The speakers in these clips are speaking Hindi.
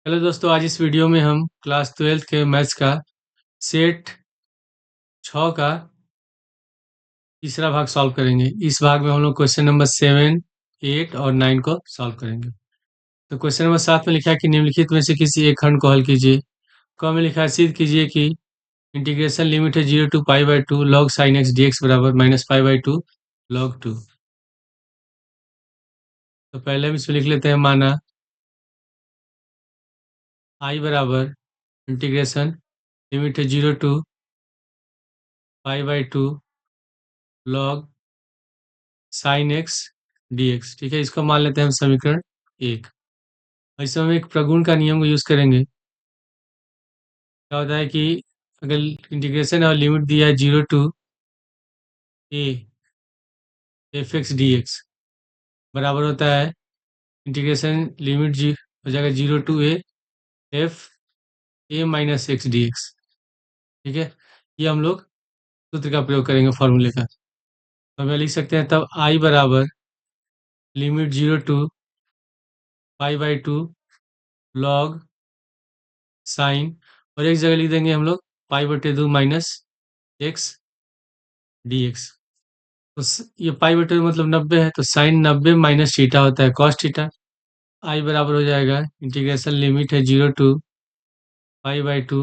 हेलो दोस्तों, आज इस वीडियो में हम क्लास 12th के मैथ्स का सेट 6 का तीसरा भाग सॉल्व करेंगे। इस भाग में हम लोग क्वेश्चन नंबर 7, 8 और 9 को सॉल्व करेंगे। तो क्वेश्चन नंबर 7 में लिखा है कि निम्नलिखित में से किसी एक खंड को हल कीजिए। क में लिखा है सिद्ध कीजिए कि इंटीग्रेशन लिमिट है 0 to pi by two log sine x d x बराबर minus pi by two log two. तो पहले हम इसमें लिख लेते हैं माना आई बराबर इंटीग्रेशन लिमिट है 0 to pi by two log sine x d x. ठीक है, इसको मान लेते हैं हम समीकरण 1। इसमें हम एक प्रगुण का नियम को यूज करेंगे। क्या होता है कि अगर इंटीग्रेशन और लिमिट दिया है 0 to a f x d x बराबर होता है इंटीग्रेशन लिमिट जी हो जाएगा 0 to a f a minus x d x. ठीक है, ये हम लोग सूत्र का प्रयोग करेंगे फॉर्मूले का। तो हमें लिख सकते हैं तब आई बराबर limit 0 to pi by two log sine, और एक जगह लिख देंगे हम लोग पाई बटे 2 माइनस एक्स डी एक्स। तो ये पाई बटे मतलब 90 है, तो साइन 90 माइनस थीटा होता है कॉस थीटा। आई बराबर हो जाएगा इंटीग्रेशन लिमिट है 0 to pi by two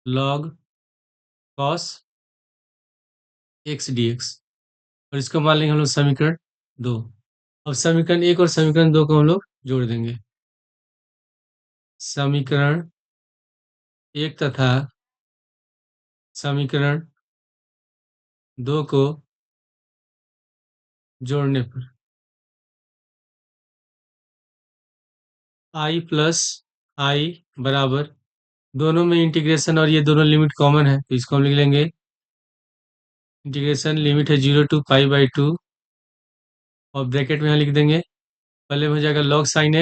log cos x d x, और इसको मान लेंगे हम लोग समीकरण 2। अब समीकरण 1 और समीकरण 2 को हम लोग जोड़ देंगे। समीकरण 1 तथा समीकरण 2 को जोड़ने पर आई प्लस आई बराबर, दोनों में इंटीग्रेशन और ये दोनों लिमिट कॉमन है, तो इसको हम लिख लेंगे इंटीग्रेशन लिमिट है 0 टू पाई बाई टू, और ब्रैकेट में यहाँ लिख देंगे पहले में हो जाएगा log sine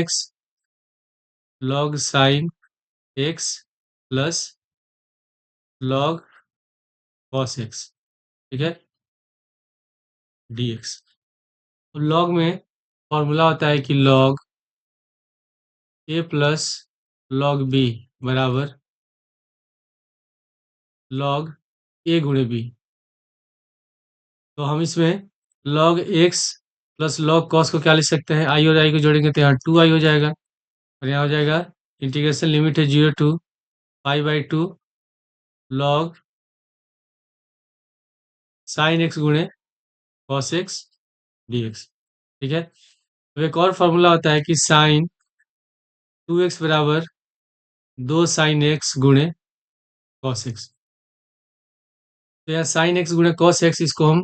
x plus log cos x. ठीक है, डी एक्स। लॉग में फॉर्मूला होता है कि लॉग ए प्लस लॉग बी बराबर लॉग ए गुणे बी। तो हम इसमें log x plus log cos को क्या लिख सकते हैं, आई और आई को जोड़ेंगे तो यहाँ 2 आई हो जाएगा, और यहाँ हो जाएगा इंटीग्रेशन लिमिट है 0 to pi by two log sine x गुणे कॉस एक्स डी एक्स। ठीक है, तो एक और फॉर्मूला होता है कि साइन 2x बराबर 2 साइन एक्स गुणे कॉस एक्स। तो यहाँ साइन एक्स गुणे कॉस एक्स, इसको हम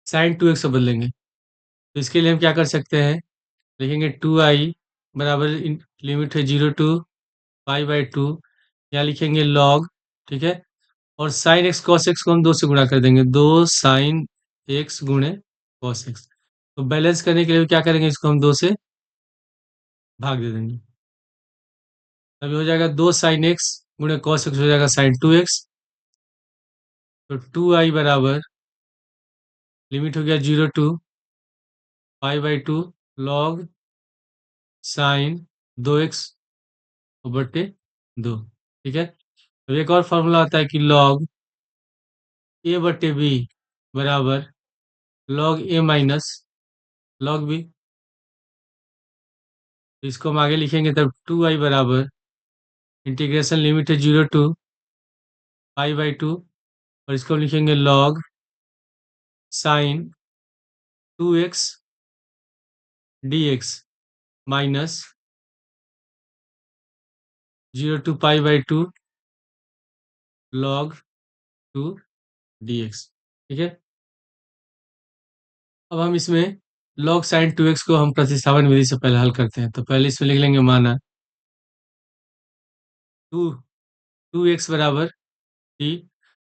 साइन 2x से बदलेंगे। तो इसके लिए हम क्या कर सकते हैं, लिखेंगे 2i बराबर लिमिट है 0 टू पाई बाई टू, यहाँ लिखेंगे लॉग। ठीक है, और साइन एक्स कॉस एक्स को हम 2 से गुणा कर देंगे, 2 साइन एक्स गुणे कॉस एक्स। तो बैलेंस करने के लिए क्या करेंगे, इसको हम 2 से भाग दे देंगे। तब ये हो जाएगा 2 साइन एक्स गुणे कॉस एक्स हो जाएगा साइन 2x। तो 2i बराबर लिमिट हो गया 0 to pi by two log sine 2x बटे 2। ठीक है, अब एक और फॉर्मूला आता है कि लॉग ए बटे बी बराबर लॉग ए माइनस लॉग बी। तो इसको हम आगे लिखेंगे तब 2i बराबर इंटीग्रेशन लिमिट है 0 टू पाई बाई टू, और इसको हम लिखेंगे log sine 2x d x minus 0 to pi by two log 2 d x. ठीक है, अब हम इसमें log sin 2x को हम प्रतिस्थापन विधि से पहले हल करते हैं। तो पहले इसमें लिख लेंगे माना 2 2x बराबर t,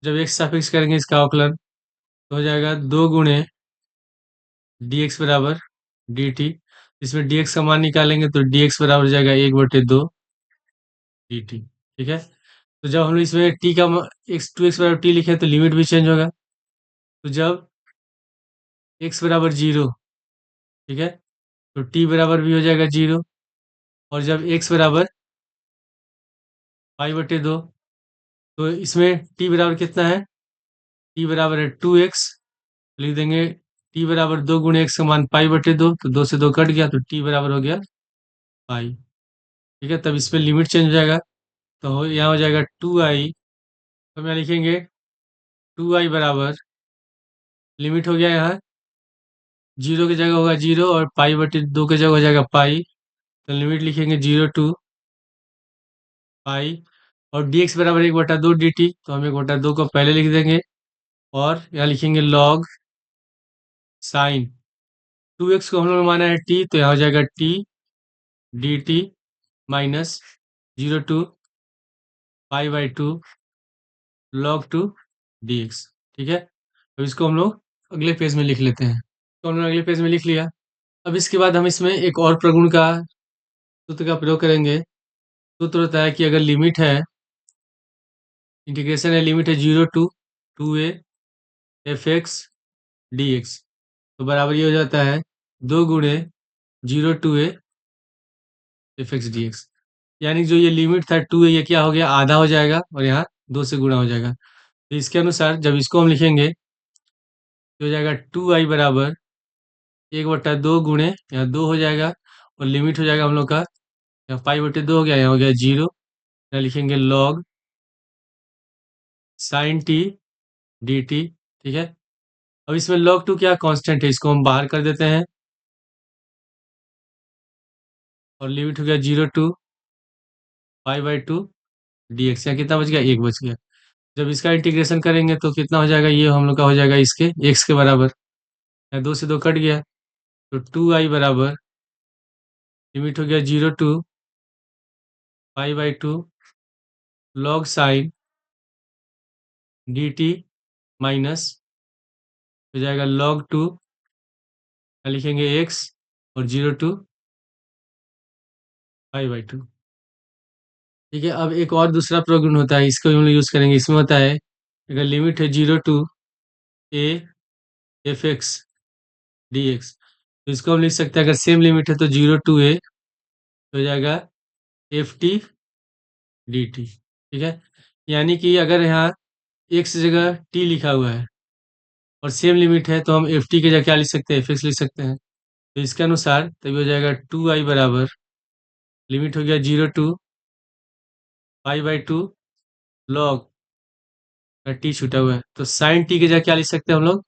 जब x सापेक्ष करेंगे इसका अवकलन तो हो जाएगा 2 गुणे dx बराबर dt। इसमें dx का मान निकालेंगे तो dx बराबर हो जाएगा 1/2 dt। ठीक है, तो जब हम लोग इसमें t का x 2x बराबर t लिखे तो लिमिट भी चेंज होगा। तो जब x बराबर 0, ठीक है, तो t बराबर भी हो जाएगा 0। और जब x बराबर पाई बटे 2, तो इसमें t बराबर कितना है? t बराबर है 2x, लिख देंगे t बराबर 2 गुणे x का मान पाई बटे 2, तो 2 से 2 कट गया, तो t बराबर हो गया पाई। ठीक है, तब इसमें लिमिट चेंज हो जाएगा, तो यहाँ हो जाएगा 2i, तो हम यहाँ लिखेंगे 2i बराबर, लिमिट हो गया यहाँ, 0 की जगह होगा 0 और पाई बटे 2 की जगह हो जाएगा पाई, तो लिमिट लिखेंगे 0 to पाई, और dx बराबर 1/2 dt, तो हम 1/2 को पहले लिख देंगे, और यहाँ लिखेंगे log साइन 2x को हम लोग ने माना है t, तो यहाँ हो जाएगा t dt minus 0 to pi by 2 log 2 dx। ठीक है, अब इसको हम लोग अगले पेज में लिख लेते हैं, तो हमने अगले पेज में लिख लिया। अब इसके बाद हम इसमें एक और प्रगुण का सूत्र का प्रयोग करेंगे। सूत्र होता है कि अगर लिमिट है, इंटीग्रेशन है, लिमिट है 0 to 2a fx dx, तो बराबर ये हो जाता है 2 गुणे 0 to a fx dx, यानी जो ये लिमिट था 2a, ये क्या हो गया, आधा हो जाएगा, और यहाँ 2 से गुणा हो जाएगा। तो इसके अनुसार जब इसको हम लिखेंगे, तो हो जाएगा 2i बराबर 1/2 गुणे, यहाँ 2 हो जाएगा, और लिमिट हो जाएगा हम लोग का, यहाँ पाई बटे 2 हो गया, यहाँ हो गया 0, यहाँ लिखेंगे log साइन t dt। ठीक है, अब इसमें log 2 क्या कांस्टेंट है, इसको हम बाहर कर देते हैं, और लिमिट हो गया 0 to पाई बाई 2 dx, यहाँ कितना बच गया, 1 बच गया। जब इसका इंटीग्रेशन करेंगे तो कितना हो जाएगा, ये हम लोग का हो जाएगा इसके x के बराबर, यहाँ 2 से 2 कट गया, तो 2i बराबर, लिमिट हो गया 0 to pi by 2 log sine dt minus हो जाएगा log 2, लिखेंगे x, और 0 to पाई बाई 2। ठीक है, अब एक और दूसरा प्रगुण होता है, इसको भी हम लोग यूज़ करेंगे। इसमें होता है, अगर लिमिट है 0 to a fx dx, तो इसको हम लिख सकते हैं, अगर सेम लिमिट है तो 0 to a हो जाएगा ft dt। ठीक है, यानी कि अगर यहाँ x जगह t लिखा हुआ है और सेम लिमिट है, तो हम ft की जगह क्या लिख सकते हैं, fx लिख सकते हैं। तो इसके अनुसार तभी हो जाएगा 2i बराबर, लिमिट हो गया 0 to pi by 2 log T छूटा हुआ है, तो साइन टी की जगह क्या लिख सकते हैं हम लोग,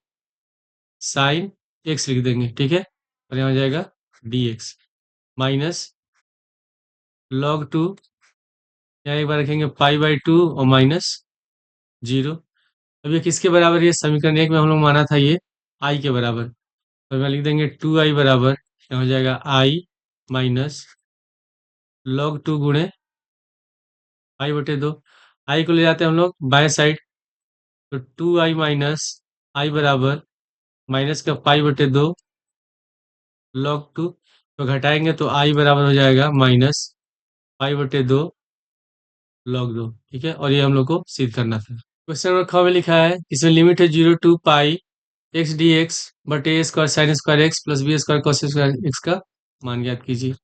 साइन एक्स लिख देंगे। ठीक है, और यहाँ हो जाएगा डी एक्स माइनस log 2, यहाँ एक बार रखेंगे पाई बाई 2 और माइनस 0। अब ये किसके बराबर है, ये समीकरण 1 में हम लोग माना था ये आई के बराबर, तो यहाँ लिख देंगे 2i बराबर, यहाँ हो जाएगा आई माइनस log 2 गुणे पाई बटे 2, आई को ले जाते हैं हम लोग बाएं साइड, तो 2i माइनस आई बराबर माइनस का पाई बटे 2 log 2, तो घटाएंगे तो आई बराबर हो जाएगा माइनस पाई बटे 2 log 2। ठीक है, और ये हम लोग को सिद्ध करना था। क्वेश्चन नंबर 6 में लिखा है, इसमें लिमिट है 0 to pi x d x बटे ए square sine square x plus B square cos square x का मान ज्ञात कीजिए।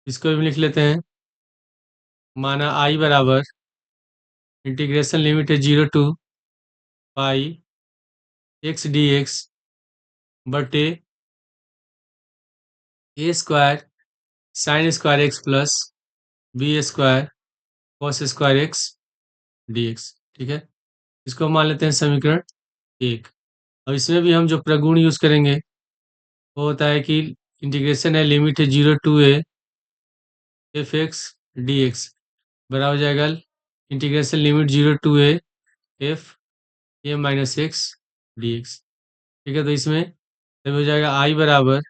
इसको भी लिख लेते हैं, माना आई बराबर, इंटीग्रेशन लिमिट है 0 to pi x d x बटे ए square sine square x plus B square cos square x d x. ठीक है, इसको हम मान लेते हैं समीकरण 1। अब इसमें भी हम जो प्रगुण यूज करेंगे, वो होता है कि इंटीग्रेशन है, लिमिट है 0 to a F x d x, बराबर हो जाएगा integration limit 0 to a F a minus x d x. ठीक है, तो इसमें तब हो जाएगा आई बराबर,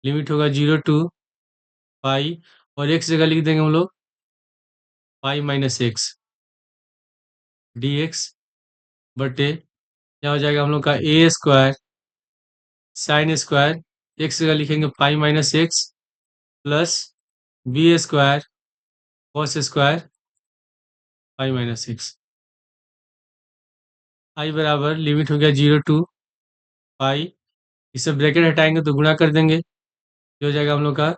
लिमिट होगा 0 to पाई, और एक्स जगह लिख देंगे हम लोग pi minus x d x बटे, क्या हो जाएगा हम लोग का a square sine square, x जगह लिखेंगे pi minus x plus B square cos square pi minus x. I बराबर, लिमिट हो गया 0 to पाई, इसे ब्रैकेट हटाएंगे तो गुणा कर देंगे, ये हो जाएगा हम लोग का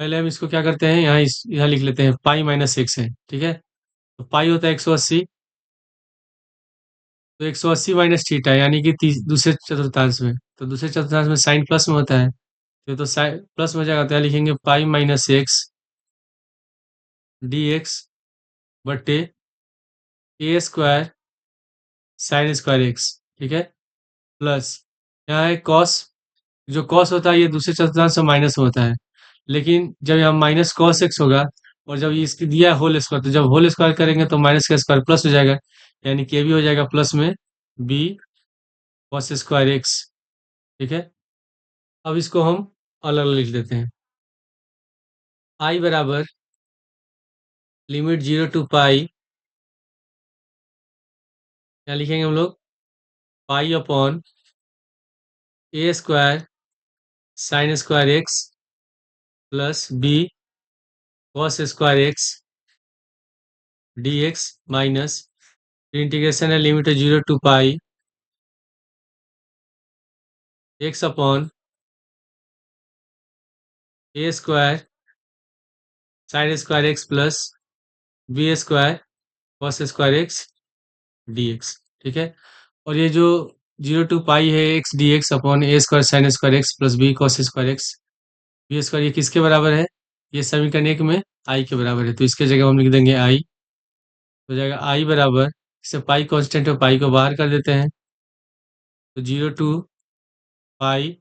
पहले हम इसको क्या करते हैं, यहाँ लिख लेते हैं पाई माइनस एक्स है, ठीक है। तो पाई होता है 180, तो 180 माइनस थीटा यानी कि दूसरे चतुर्थांश में, तो दूसरे चतुर्थांश में साइन प्लस में होता है, तो साइन प्लस में हो जाएगा, तो यहाँ लिखेंगे pi minus x d x बटे ए स्क्वायर साइन स्क्वायर एक्स, ठीक है, प्लस यहाँ है कॉस, जो कॉस होता है ये दूसरे चतुर्थांश में माइनस में होता है, लेकिन जब यहाँ माइनस कॉस एक्स होगा और जब ये इसकी दिया है होल स्क्वायर, तो जब होल स्क्वायर करेंगे तो माइनस का स्क्वायर प्लस हो जाएगा, यानी कि ये भी हो जाएगा प्लस में बी कॉस स्क्वायर एक्स, ठीक है। अब इसको हम अलग अलग लिख देते हैं। आई बराबर लिमिट 0 टू पाई, क्या लिखेंगे हम लोग, pi upon a square sine square x plus b cos square x d x minus, integration है, लिमिट है 0 to pi x upon a square sine square x plus B square cos square x d x, ठीक है। और ये जो 0 टू पाई है x d x upon a square sine square x plus b cos square x b square, ये किसके बराबर है, ये समीकरण एक में आई के बराबर है, तो इसके जगह हम लिख देंगे आई, हो जाएगा आई बराबर, इससे पाई कांस्टेंट है, पाई को बाहर कर देते हैं, तो 0 टू पाई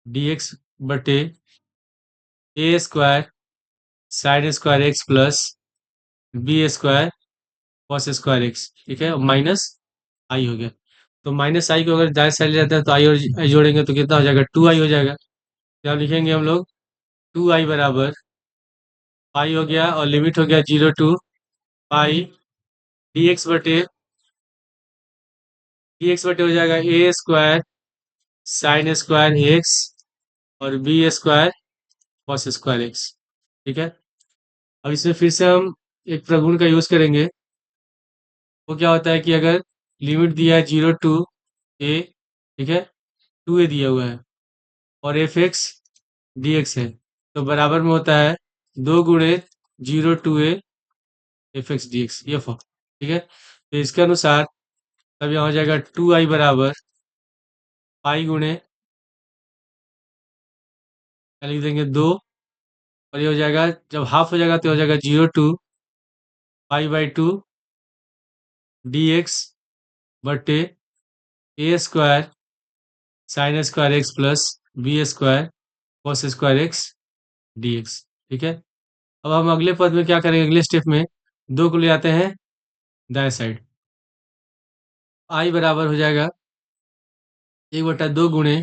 डी एक्स बटे ए square sine square x plus B square cos square x, ठीक है, माइनस आई हो गया। तो माइनस आई को अगर दाएं साइड ले जाते हैं तो आई और आई जोड़ेंगे तो कितना हो जाएगा, 2 आई हो जाएगा। क्या लिखेंगे हम लोग, 2 आई बराबर पाई हो गया और लिमिट हो गया 0 टू पाई डी एक्स बटे हो जाएगा a square sine square x और b square cos square x, ठीक है। अब इसमें फिर से हम एक प्रगुण का यूज करेंगे, वो क्या होता है कि अगर लिमिट दिया है 0 टू ए, ठीक है, 2 ए दिया हुआ है और एफ एक्स डी एक्स है, तो बराबर में होता है 2 गुणे 0 to a f x d x, ये फॉर्म, ठीक है। तो इसके अनुसार तब यहाँ हो जाएगा 2 आई बराबर पाई गुणे, क्या लिख देंगे 2, और ये हो जाएगा जब हाफ हो जाएगा तो हो जाएगा 0 to pi by 2 d x बटे ए square sine square x plus B square cos square x d x, ठीक है। अब हम अगले पद में क्या करेंगे, अगले स्टेप में 2 को ले आते हैं दाएं साइड, आई बराबर हो जाएगा 1/2 गुणे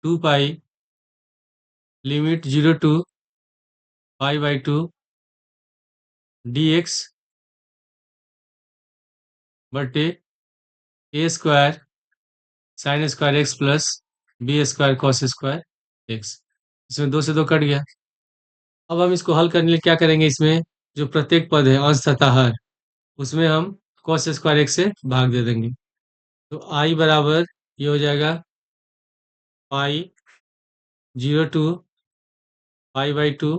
2 pi limit 0 to pi by 2 d x बटे ए square sine square x plus B square cos square x, इसमें 2 से 2 कट गया। अब हम इसको हल करने के लिए क्या करेंगे, इसमें जो प्रत्येक पद है अंश तथा हर, उसमें हम कॉस स्क्वायर एक्स से भाग दे देंगे, तो आई बराबर ये हो जाएगा पाई 0 टू पाई बाई 2,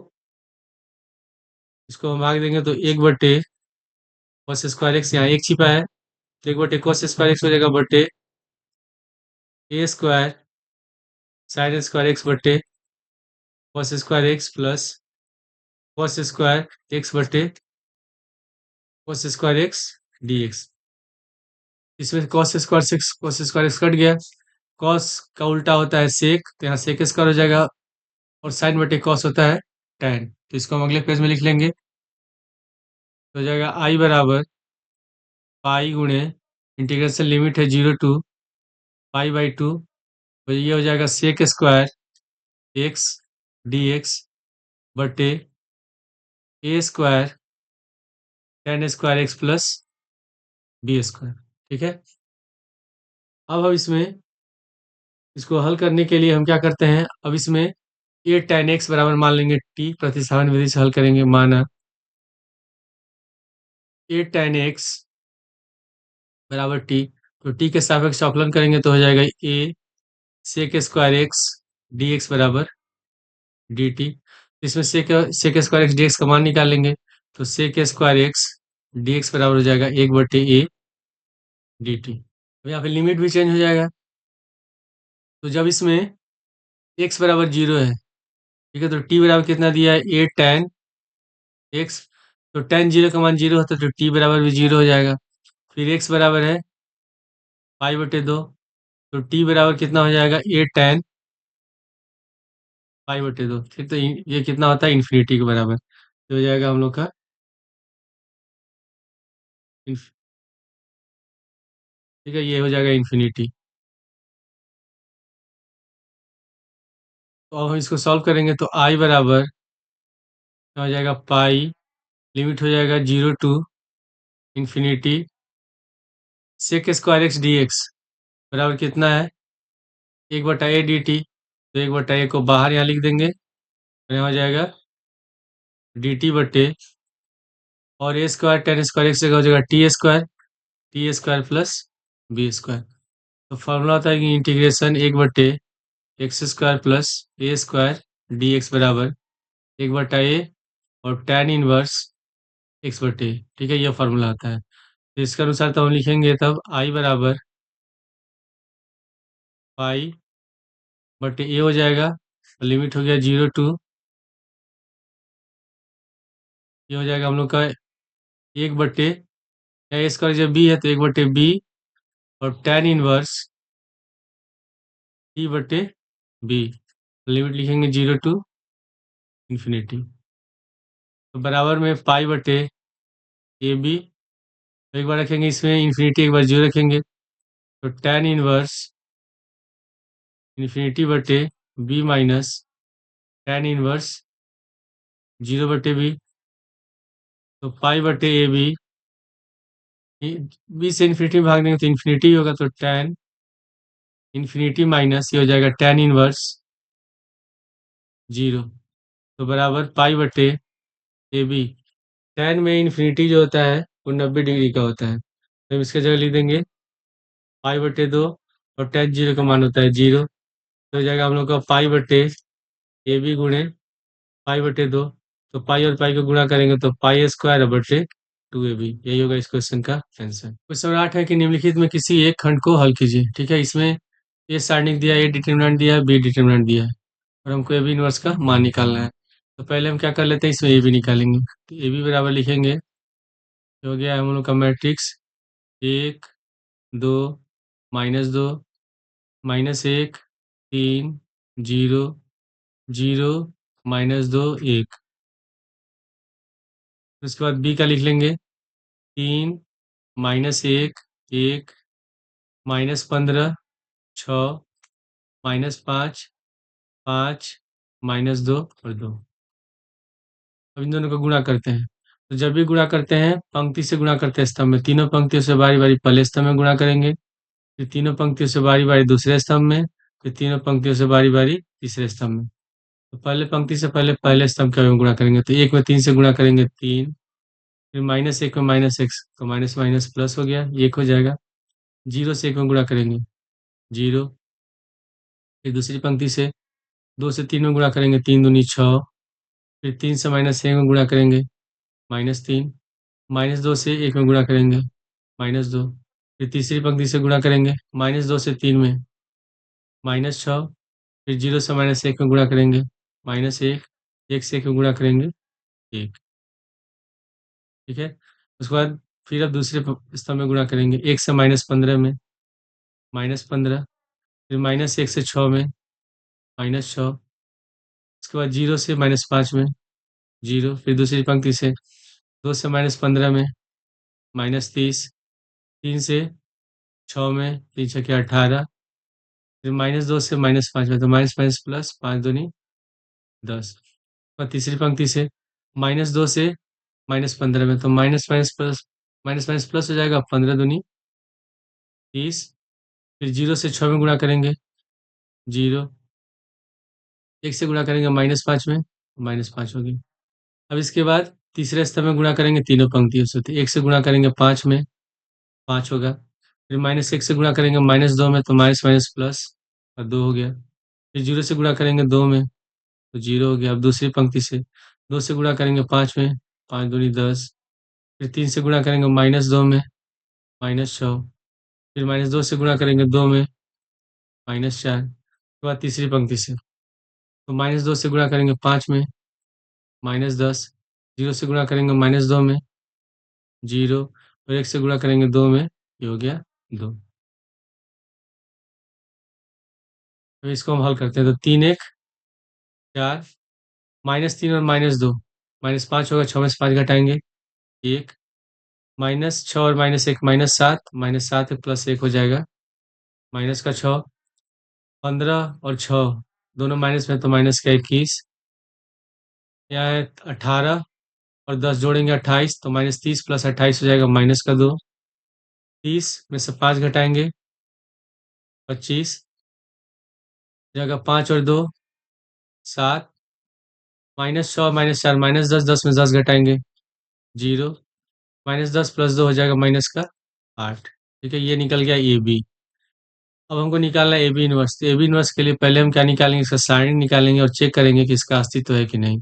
इसको हम भाग देंगे तो 1/, कॉस स्क्वायर एक्स यहाँ एक छिपा है, तो 1/, कॉस स्क्वायर एक्स हो जाएगा बटे ए स्क्वायर साइन स्क्वायर एक्स बटे cos square x plus cos square x बटे cos square x d x, इसमें कॉस स्क्वायर एक्स कट गया, कॉस का उल्टा होता है सेक, तो यहाँ सेक स्क्वायर हो जाएगा, और साइन बटे कॉस होता है टैन, तो इसको हम अगले पेज में लिख लेंगे, तो हो जाएगा आई बराबर पाई गुणे, इंटीग्रेशन लिमिट है 0 टू पाई बाई 2, तो ये हो जाएगा sec square x d x बटे ए square tan square x plus B square, ठीक है। अब हम इसमें इसको हल करने के लिए हम क्या करते हैं, अब इसमें ए टेन एक्स बराबर मान लेंगे टी, प्रतिस्थापन विधि से हल करेंगे, माना ए टेन एक्स बराबर टी, तो टी के सापेक्ष अवकलन करेंगे तो हो जाएगा a sec square x d x बराबर डी टी। इसमें sec square x d x का मान निकालेंगे, तो sec square x d x बराबर हो जाएगा 1/a डी टी। अब यहाँ पे लिमिट भी चेंज हो जाएगा, तो जब इसमें एक्स बराबर 0 है, ठीक है, तो टी बराबर कितना दिया है, ए tan एक्स। तो tan 0 का मान 0 होता है, तो टी बराबर भी 0 हो जाएगा। फिर एक्स बराबर है π/2, तो टी बराबर कितना हो जाएगा, ए tan π/2। फिर तो ये कितना होता है, इन्फिनिटी के बराबर। तो हो जाएगा हम लोग का ठीक है, ये हो जाएगा इन्फिनिटी। तो अब हम इसको सॉल्व करेंगे, तो आई बराबर क्या हो जाएगा, पाई, लिमिट हो जाएगा 0 to infinity sec square x d x बराबर कितना है, 1/a डी टी। तो 1/a को बाहर यहाँ लिख देंगे, तो यहाँ हो जाएगा डी टी बटे, और a square tan square x जगह हो जाएगा t square plus B square. तो फॉर्मूला होता है कि integration 1/x² plus a square d x बराबर 1/a और tan इनवर्स x/a। ठीक है, यह फॉर्मूला होता है। तो इसके अनुसार तो हम लिखेंगे तब आई बराबर π/a हो जाएगा, लिमिट हो गया 0 टू, ये हो जाएगा हम लोग का 1/a जब b है तो 1/b, और tan इनवर्स t/b, लिमिट लिखेंगे 0 टू इन्फिनिटी। तो बराबर में π/ab, एक बार रखेंगे इसमें इन्फिनिटी, एक बार 0 रखेंगे, तो tan inverse infinity minus tan inverse 0/b। तो π/ab, b से इन्फिनिटी में भाग देंगे तो इन्फिनिटी होगा, तो tan इन्फिनिटी माइनस ये हो जाएगा tan इनवर्स 0। तो बराबर π/ab। tan में इन्फिनिटी जो होता है वो 90 डिग्री का होता है, तो हम इसके जगह लिख देंगे π/2, और tan 0 का मान होता है 0। तो हो जाएगा हम लोग का π/ab गुणे π/2। तो पाई और पाई को गुणा करेंगे तो π²/2ab। यही होगा इस क्वेश्चन का आंसर। क्वेश्चन 8 है कि निम्नलिखित में किसी एक खंड को हल कीजिए। ठीक है, इसमें ए सारणिक दिया है, ए डिटर्मिनेंट दिया है, बी डिटर्मिनेंट दिया है, और हमको ए बी इनवर्स का मान निकालना है। तो पहले हम क्या कर लेते हैं, इसमें ए बी निकालेंगे। तो ए बी बराबर लिखेंगे, हो गया हम लोग का मैट्रिक्स 1 2 -2 -1 3 0 0 -2 1। उसके बाद बी का लिख लेंगे 3 -1 1 -15 6 -5 5 -2 और 2। अब इन दोनों को गुणा करते हैं, तो जब भी गुणा करते हैं पंक्ति से गुणा करते हैं स्तंभ में, तीनों पंक्तियों से बारी बारी पहले स्तंभ में गुणा करेंगे, फिर तीनों पंक्तियों से बारी बारी दूसरे स्तंभ में, फिर तीनों पंक्तियों से बारी बारी तीसरे स्तंभ में। तो पहले पंक्ति से पहले पहले स्तंभ के में गुणा करेंगे, तो 1 में 3 से गुणा करेंगे 3, फिर -1 में -x, तो माइनस माइनस प्लस हो गया, 1 हो जाएगा। 0 से 1 में गुणा करेंगे 0, फिर दूसरी पंक्ति से 2 से 3 में गुणा करेंगे 3 दूनी 6, फिर 3 से -1 में गुणा करेंगे -3, -2 से 1 में गुणा करेंगे -2, फिर तीसरी पंक्ति से गुणा करेंगे -2 से 3 में -6, फिर 0 से -1 में गुणा करेंगे -1, 1 से 1 में गुणा करेंगे 1। ठीक है, उसके बाद फिर अब दूसरे स्तंभ में गुणा करेंगे, 1 से -15 में -15, फिर -1 से 6 में -6, उसके बाद 0 से -5 में 0, फिर दूसरी पंक्ति से 2 से -15 में -30, 3 से 6 में 3 छक्के 18, फिर -2 से -5 में, तो माइनस माइनस प्लस 5 दूनी 10, और तीसरी पंक्ति से -2 से -15 में, तो माइनस माइनस प्लस हो जाएगा, 15 दूनी 30, फिर 0 से 6 में गुणा करेंगे 0, 1 से गुणा करेंगे -5 में, -5 होगी। अब इसके बाद तीसरे स्तंभ में गुणा करेंगे तीनों पंक्तियों से, तो 1 से गुणा करेंगे 5 में, 5 होगा, फिर -1 से गुणा करेंगे -2 में, तो माइनस माइनस प्लस और 2 हो गया, फिर 0 से गुणा करेंगे 2 में, तो 0 हो गया। अब दूसरी पंक्ति से 2 से गुणा करेंगे 5 में, 5 दूनी 10। फिर 3 से गुणा करेंगे -2 में, -6। फिर -2 से गुणा करेंगे 2 में, -4। उसके बाद तीसरी पंक्ति से तो -2 से गुणा करेंगे 5 में, -10। 0 से गुणा करेंगे -2 में, 0। और 1 से गुणा करेंगे 2 में, ये हो गया 2। तो इसको हम हल करते हैं, तो 3 1 4, -3 और -2, -5 होगा, 6 में से 5 घटाएंगे 1, -6 और -1 -7, -7 प्लस 1 हो जाएगा, माइनस का 6, 15 और 6 दोनों माइनस में, तो माइनस का 21। यहाँ है 18 और 10 जोड़ेंगे 28, तो -30 प्लस 28 हो जाएगा -2। 30 में से 5 घटाएंगे 25, जाएगा 5 और 2 7, -6 और -4 -10, 10 में 10 घटाएंगे 0, -10 प्लस 2 हो जाएगा -8। ठीक है, ये निकल गया ए बी। अब हमको निकालना है ए बी इनवर्स। तो ए बी इनवर्स के लिए पहले हम क्या निकालेंगे, इसका सारणी निकालेंगे और चेक करेंगे कि इसका अस्तित्व है कि नहीं।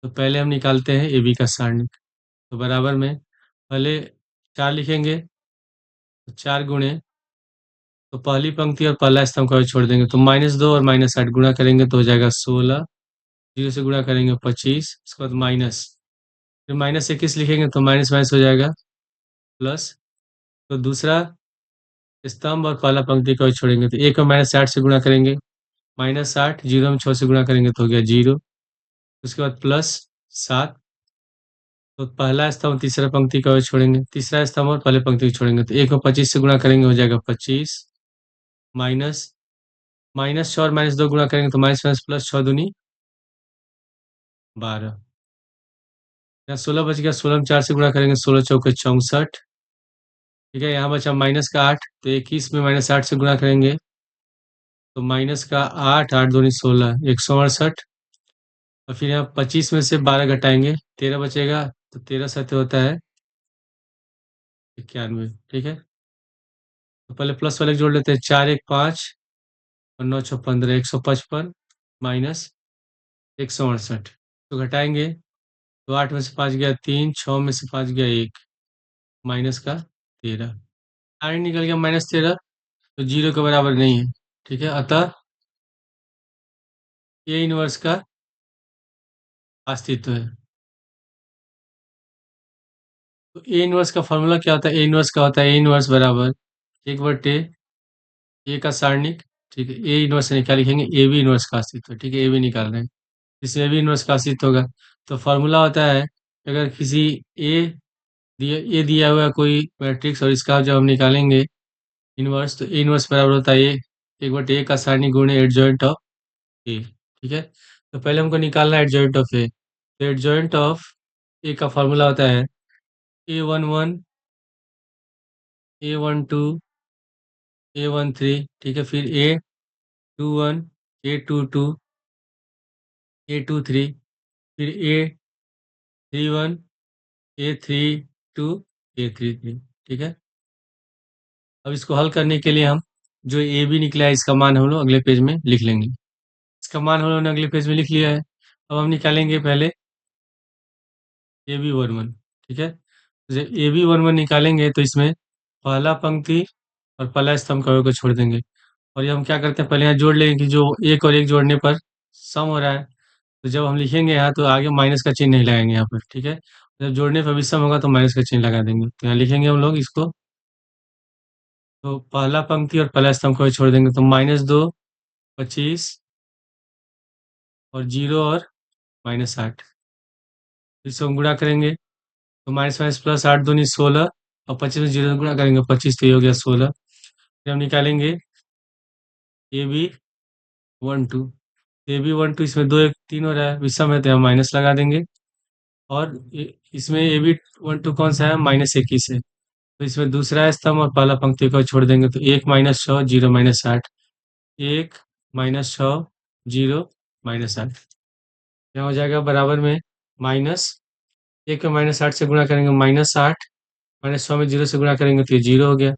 तो पहले हम निकालते हैं ए बी का सारणी। तो बराबर में पहले 4 लिखेंगे, तो 4 गुणे, तो पहली पंक्ति और पहला स्तंभ को छोड़ देंगे, तो -2 और -8 गुणा करेंगे तो हो जाएगा 16। 0 से गुणा करेंगे 25, उसके बाद माइनस, फिर -21 लिखेंगे तो माइनस माइनस हो जाएगा प्लस। तो दूसरा स्तंभ और पहला पंक्ति को छोड़ेंगे, तो 1 और -8 से गुणा करेंगे, -8। 0 में 6 से गुणा करेंगे तो हो गया 0। उसके बाद प्लस 7। तो पहला स्तंभ तीसरा पंक्ति को छोड़ेंगे, तीसरा स्तंभ और पहले पंक्ति को छोड़ेंगे, तो 1 और 25 से गुणा करेंगे हो जाएगा 25, माइनस, -6 और -2 गुणा करेंगे तो माइनस माइनस प्लस, 6 दूनी 12। यहाँ 16 बच गया, 16 में 4 से गुणा करेंगे, 16 चौके 64। ठीक है, यहाँ बचा माइनस का 8, तो 21 में -8 से गुणा करेंगे तो माइनस का 8, 8 दूनी 16, 168। और फिर यहाँ 25 में से 12 घटाएंगे, 13 बचेगा, तो 13 सत्य होता है 91। ठीक है, तो पहले प्लस वाले को जोड़ लेते हैं, 4 1 5 और 9 6 15, 155 माइनस 168। तो घटाएंगे, तो 8 में से 5 गया 3, 6 में से 5 गया 1, माइनस का 13। आगे निकल गया -13, तो 0 के बराबर नहीं है। ठीक है, अतः ए इनवर्स का अस्तित्व है। तो ए इनवर्स का फॉर्मूला क्या होता है, ए इनवर्स का होता है ए इनवर्स बराबर 1/, ए का सारणिक। ठीक है, ए इनवर्स से क्या लिखेंगे, ए बी इनवर्स का अस्तित्व। ठीक है, ए बी निकाल रहे हैं, इसमें भी इनवर्स का अस्तित्व होगा। तो फॉर्मूला होता है, अगर किसी ए दिया हुआ है कोई मैट्रिक्स और इसका जब हम निकालेंगे इनवर्स, तो ए इनवर्स बराबर होता है ए 1/, का सारणी गुणे एडजॉइंट ऑफ ए। ठीक है, तो पहले हमको निकालना है एडजॉइंट ऑफ ए। तो एडजॉइंट ऑफ ए का फॉर्मूला होता है A11, A12, A13। ठीक है, फिर A21, A22, A23, फिर A31, A32, A33। ठीक है, अब इसको हल करने के लिए हम जो ए बी निकला है इसका मान हम लोग अगले पेज में लिख लेंगे। इसका मान हम लोगों ने अगले पेज में लिख लिया है। अब हम निकालेंगे पहले ए बी 11। ठीक है, जब ए बी 11 निकालेंगे तो इसमें पहला पंक्ति और पहला स्तंभ का को छोड़ देंगे। और ये हम क्या करते हैं, पहले यहाँ जोड़ लेंगे कि जो एक और एक जोड़ने पर सम हो रहा है। तो जब हम लिखेंगे यहाँ तो आगे माइनस का चिन्ह नहीं लगाएंगे यहाँ पर। ठीक है, जब जोड़ने पर भी सम होगा तो माइनस का चिन्ह लगा देंगे। तो यहाँ लिखेंगे हम लोग इसको, तो पहला पंक्ति और पहला स्तंभ को छोड़ देंगे, तो -2, 25 और 0 और -8। इसको हम गुणा करेंगे, तो माइनस माइनस प्लस, 8 दूनी 16 और 25 में 0 से गुणा करेंगे 25, तो ये हो गया 16। फिर हम निकालेंगे ए बी 12। ए बी 12 इसमें 2 1 3 हो रहा है, विषम है तो हम माइनस लगा देंगे। और इसमें ए बी 12 कौन सा है, -21 है। तो इसमें दूसरा स्तंभ और पहला पंक्ति को छोड़ देंगे, तो 1 -6 0 -8, 1 -6 0 -8। यहाँ हो जाएगा बराबर में माइनस 1 में -8 से गुणा करेंगे -8, -6 में 0 से गुणा करेंगे तो ये 0 हो गया।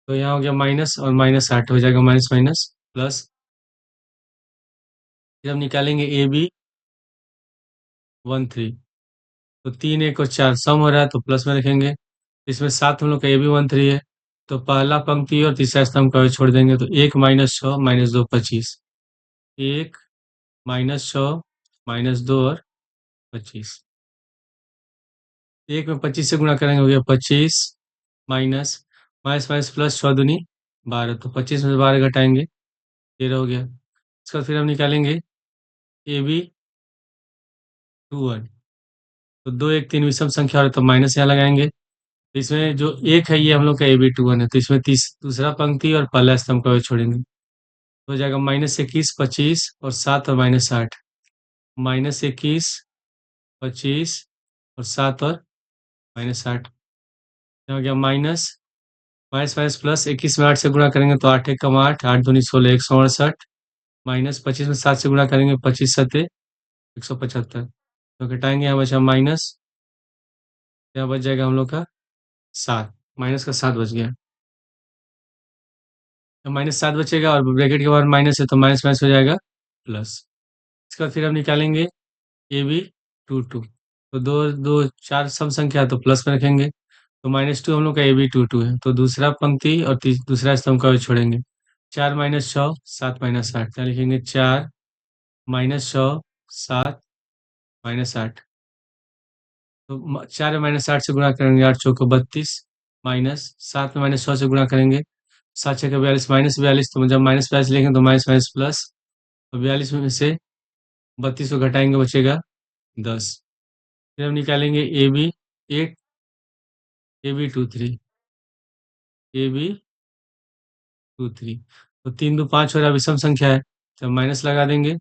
तो यहाँ हो गया माइनस और -8 हो जाएगा, माइनस माइनस प्लस। फिर हम निकालेंगे ए बी 13। तो 3 1 और 4 सम हो रहा है तो प्लस में रखेंगे। इसमें 7 हम लोग का ए बी 13 है। तो पहला पंक्ति और तीसरा स्तंभ का छोड़ देंगे तो 1 -6 -2 25। 1 -6 -2 और 25। 1 में 25 से गुणा करेंगे हो गया 25 माइनस माइनस माइनस प्लस 6 दूनी 12। तो 25 में से 12 घटाएंगे 13 हो गया। इसके बाद फिर हम निकालेंगे ए बी 21। तो 2 1 3 विषम संख्या और तो माइनस यहाँ लगाएंगे। तो इसमें जो एक है ये हम लोग का ए बी 21 है। तो इसमें दूसरा पंक्ति और पहला स्तंभ का छोड़ेंगे। तो हो जाएगा -21 25 और 7 और -8। -21 25 और 7 और -8 हो गया माइनस माइनस माइनस प्लस 21 में 8 से गुणा करेंगे तो 8 एक कम 8 8 दूनी 16 168 माइनस 25 में 7 से गुणा करेंगे 25 सत्ते 175। तो घटाएंगे यहाँ बचा माइनस, यहाँ बच जाएगा हम लोग का 7। माइनस का 7 बच गया। तो -7 बचेगा और ब्रैकेट के बाद माइनस है तो माइनस माइनस हो जाएगा प्लस। इसके बाद फिर हम निकालेंगे ए बी 22। तो दो दो चार सम संख्या है तो प्लस में रखेंगे। तो -2 हम लोग का ए बी 22 है। तो दूसरा पंक्ति और दूसरा स्तंभ का छोड़ेंगे। 4 -6 7 -8 क्या लिखेंगे 4 -6 7 -8। तो 4 में -8 से गुणा करेंगे 8 चौको 32 माइनस 7 में -6 से गुणा करेंगे 7 छः का 42 -42। तो जब -42 लेंगे तो माइनस माइनस प्लस और 42 में से 32 को घटाएंगे बचेगा 10। फिर हम निकालेंगे a b 8 a b 23 a b 23। तो 3 2 5 हो रहा है विषम संख्या है तो माइनस लगा देंगे।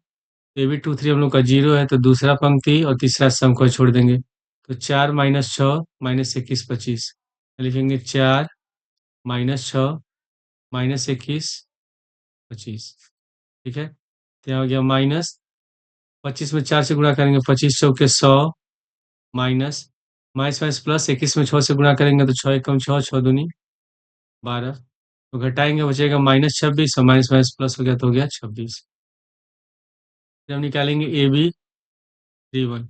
ए बी 23 हम लोग का 0 है तो दूसरा पंक्ति और तीसरा स्तंभ को छोड़ देंगे। तो 4 -6 -21 25 लिखेंगे 4 -6 -21 25। ठीक है, तो यहाँ हो गया माइनस 25 में 4 से गुणा करेंगे 25 चौके 100 माइनस माइनस माइनस प्लस 21 में 6 से गुणा करेंगे तो 6 एकम 6 6 दूनी 12। तो घटाएंगे बचेगा -26 और माइनस माइनस प्लस हो गया तो हो गया 26। फिर हम निकालेंगे ए बी 31।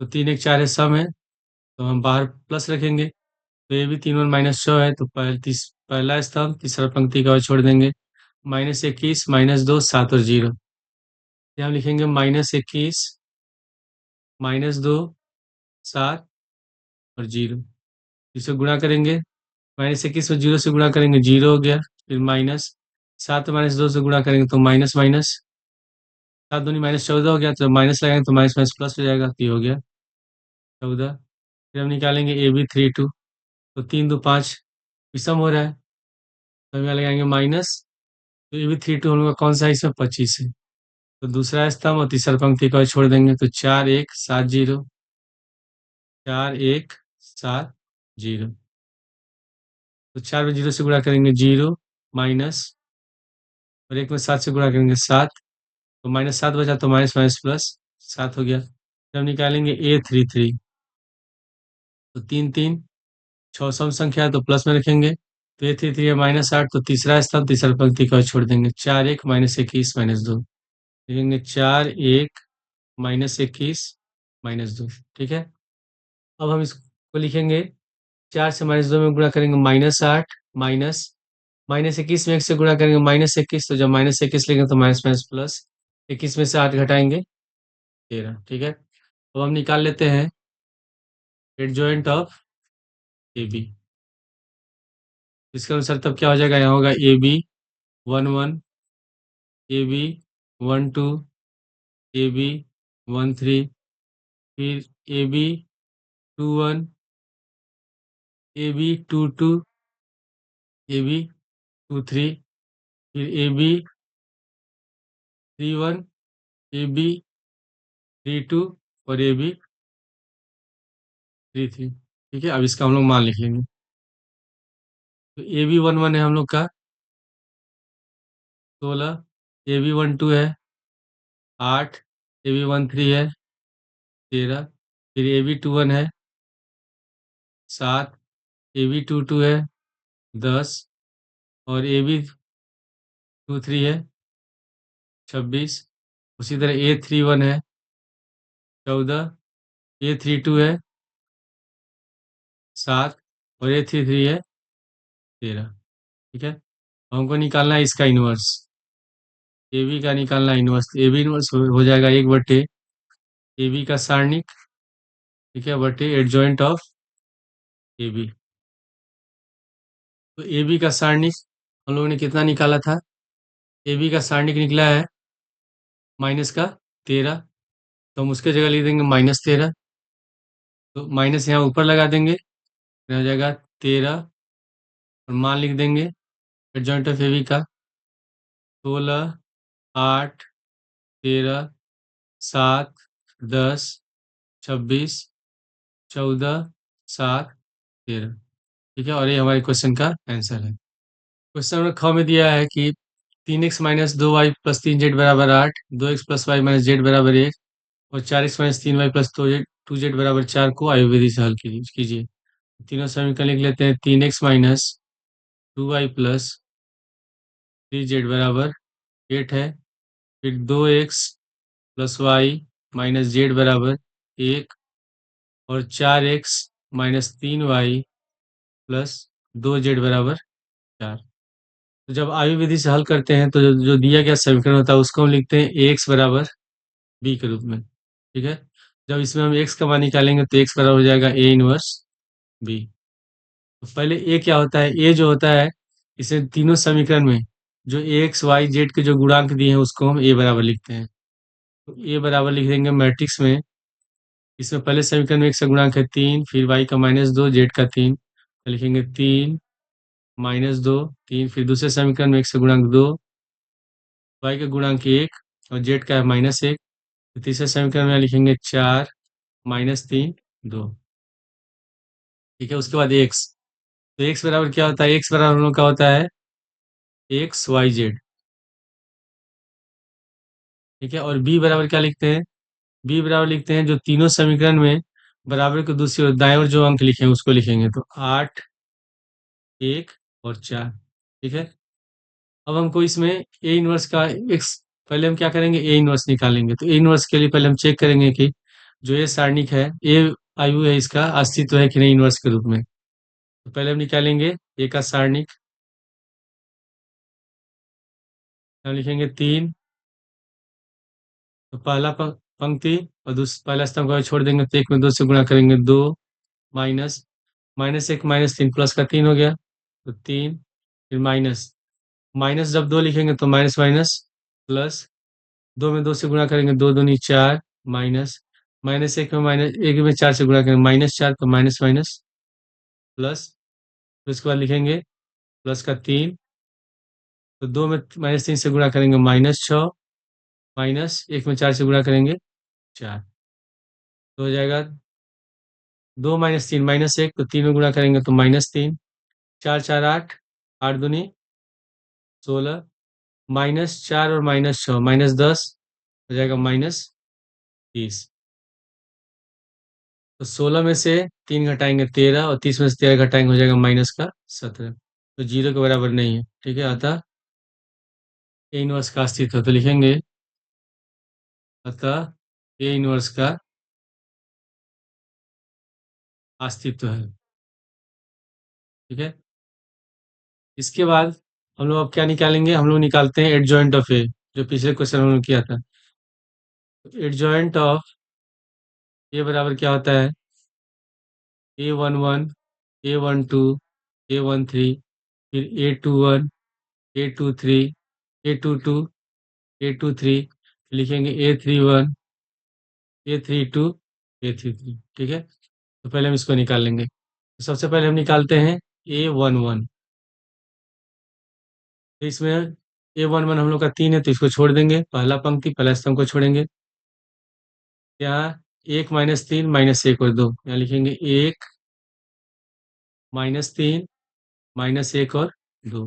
तो 3 1 4 है सम है तो हम बाहर प्लस रखेंगे। तो ए बी 31 -6 है तो पहला स्तंभ तीसरा पंक्ति का और छोड़ देंगे। -21 -2 7 और 0। यहाँ हम लिखेंगे -21 -2 7 और 0। इसे गुणा करेंगे -21 में 0 से गुणा करेंगे 0 हो गया। फिर माइनस 7 -2 से गुणा करेंगे तो माइनस माइनस 7 दूनी -14 हो गया। तो माइनस लगाएंगे तो माइनस माइनस प्लस हो जाएगा तो ये हो गया 14। फिर हम निकालेंगे ए बी 32। तो 3 2 5 विषम हो रहा है तो हम यहाँ लगाएंगे माइनस। तो ए बी 32 हम लोग का कौन सा है इसमें 25 है। तो दूसरा स्तंभ और तीसरा पंक्ति को छोड़ देंगे तो 4 1 7 0 4 1 7 0। तो 4 में 0 से गुणा करेंगे 0 माइनस और 1 में 7 से गुणा करेंगे 7। तो -7 बचा तो माइनस माइनस प्लस 7 हो गया। फिर हम निकालेंगे ए 33। तो 3 3 6 सम संख्या है तो प्लस में रखेंगे। तो ए 33 है -8 तो तीसरा स्तंभ तीसरा पंक्ति का छोड़ देंगे। 4 1 -21 -2 लिखेंगे 4 1 -21 -2। ठीक है, अब हम इसको लिखेंगे 4 से -2 में गुणा करेंगे -8 माइनस -21 में 1 से गुणा करेंगे -21। तो जब -21 लेंगे तो माइनस माइनस प्लस 21 में से 8 घटाएंगे 13। ठीक है, अब हम निकाल लेते हैं एडजॉइंट ऑफ ए बी। इसके अनुसार तब क्या हो जाएगा, यहाँ होगा a b 11 a b 12 a b 13 फिर a b 21 a b 22 a b 23 फिर ए बी 31 ए बी 32 और ए बी 33। ठीक है, अब इसका हम लोग मान लिख लेंगे। तो ए बी 11 है हम लोग का 16 ए बी 12 है 8 ए बी 13 है 13 फिर ए बी 21 है 7 ए बी 22 है 10 और ए बी 23 है 26 उसी तरह A31 है 14, A32 है 7 और A33 है 13। ठीक है, हमको निकालना है इसका इनवर्स। ए बी का निकालना है इनवर्स। ए बी इनवर्स हो जाएगा 1/, ए बी का सारणिक, ठीक है, बटे एडजॉइंट ऑफ ए बी। तो ए बी का सारणिक हम लोगों ने कितना निकाला था? ए बी का सारणिक निकला है -13, तो हम उसके जगह लिख देंगे -13। तो माइनस यहाँ ऊपर लगा देंगे, हो जाएगा 13, और मान लिख देंगे एडजॉइंट ऑफ ए बी का 16, 8, 13, 7, 10, 26, 14, 7, 13। ठीक है, और ये हमारे क्वेश्चन का आंसर है। क्वेश्चन नंबर ख में दिया है कि 3x minus 2y plus 3z बराबर 8, 2x plus Y minus Z बराबर 1 और 4x minus 3y plus 2z बराबर 4 को आयु विधि से हल कीजिए। तीनों समीकरण लिख लेते हैं। 3x minus 2y plus 3z बराबर 8 है, फिर 2x plus Y minus Z बराबर 1 और 4x minus 3y plus 2z बराबर 4। तो जब आयु विधि से हल करते हैं तो जो दिया गया समीकरण होता है उसको हम लिखते हैं ax बराबर b के रूप में। ठीक है, जब इसमें हम x का मान निकालेंगे तो x बराबर हो जाएगा a इनवर्स b। तो पहले a क्या होता है? a जो होता है, इसे तीनों समीकरण में जो ax y z के जो गुणांक दिए हैं उसको हम a बराबर लिखते हैं। तो a बराबर लिख देंगे मैट्रिक्स में। इसमें पहले समीकरण में x का गुणांक है 3, फिर y का -2, z का 3, तो लिखेंगे 3 -2 3, फिर दूसरे समीकरण में x का गुणांक 2, y का गुणांक 1 और z का है -1। तो तीसरे समीकरण में लिखेंगे 4 -3 2। ठीक है, उसके बाद x। तो x बराबर क्या होता है? x बराबर हम लोग का होता है एक्स वाई जेड। ठीक है, और b बराबर क्या लिखते हैं? b बराबर लिखते हैं जो तीनों समीकरण में बराबर को दूसरी ओर दाएं ओर जो अंक लिखे हैं उसको लिखेंगे, तो 8, 1 और 4। ठीक है, अब हमको इसमें ए इनवर्स का x, पहले हम क्या करेंगे? ए इनवर्स निकालेंगे। तो ए इनवर्स के लिए पहले हम चेक करेंगे कि जो ये सारणिक है, ए आयु है, इसका अस्तित्व है कि नहीं इनवर्स के रूप में। तो पहले हम निकालेंगे ए का सारणिक। हम लिखेंगे 3, तो पहला पंक्ति और पहला स्तंभ को छोड़ देंगे तो 1 में 2 से गुणा करेंगे 2 माइनस -1 -3 प्लस का 3 हो गया, तो 3, फिर माइनस माइनस जब 2 लिखेंगे तो माइनस माइनस प्लस 2 में 2 से गुणा करेंगे 2 दूनी 4 माइनस -1 में -1 में 4 से गुणा करेंगे -4, तो माइनस माइनस प्लस, फिर उसके बाद लिखेंगे प्लस का 3, तो 2 में -3 से गुणा करेंगे -6 माइनस 1 में 4 से गुणा करेंगे 4, तो हो जाएगा 2 -3 -1, तो 3 में गुणा करेंगे तो -3, 4 4 8, 8 दूनी 16, -4 और -6 -10 हो जाएगा -30। तो 16 में से 3 घटाएंगे 13 और 30 में से 13 घटाएंगे हो जाएगा -17, तो जीरो के बराबर नहीं है। ठीक है, अतः ए इनवर्स का अस्तित्व, तो लिखेंगे अतः ए इनवर्स का अस्तित्व है। ठीक है, इसके बाद हम लोग अब क्या निकालेंगे? हम लोग निकालते हैं एडजॉइंट ऑफ ए, जो पिछले क्वेश्चन हम लोग किया था। एडजॉइंट ऑफ ए बराबर क्या होता है? A11, A12, A13, फिर A21, A23, A22, A23, लिखेंगे A31, A32, A33। ठीक है, तो पहले हम इसको निकाल लेंगे। तो सबसे पहले हम निकालते हैं A11। तो इसमें A11 हम लोग का 3 है, तो इसको छोड़ देंगे, पहला पंक्ति पहला स्तंभ को छोड़ेंगे। यहाँ 1 -3 -1 और 2, यहाँ लिखेंगे 1 -3 -1 और 2,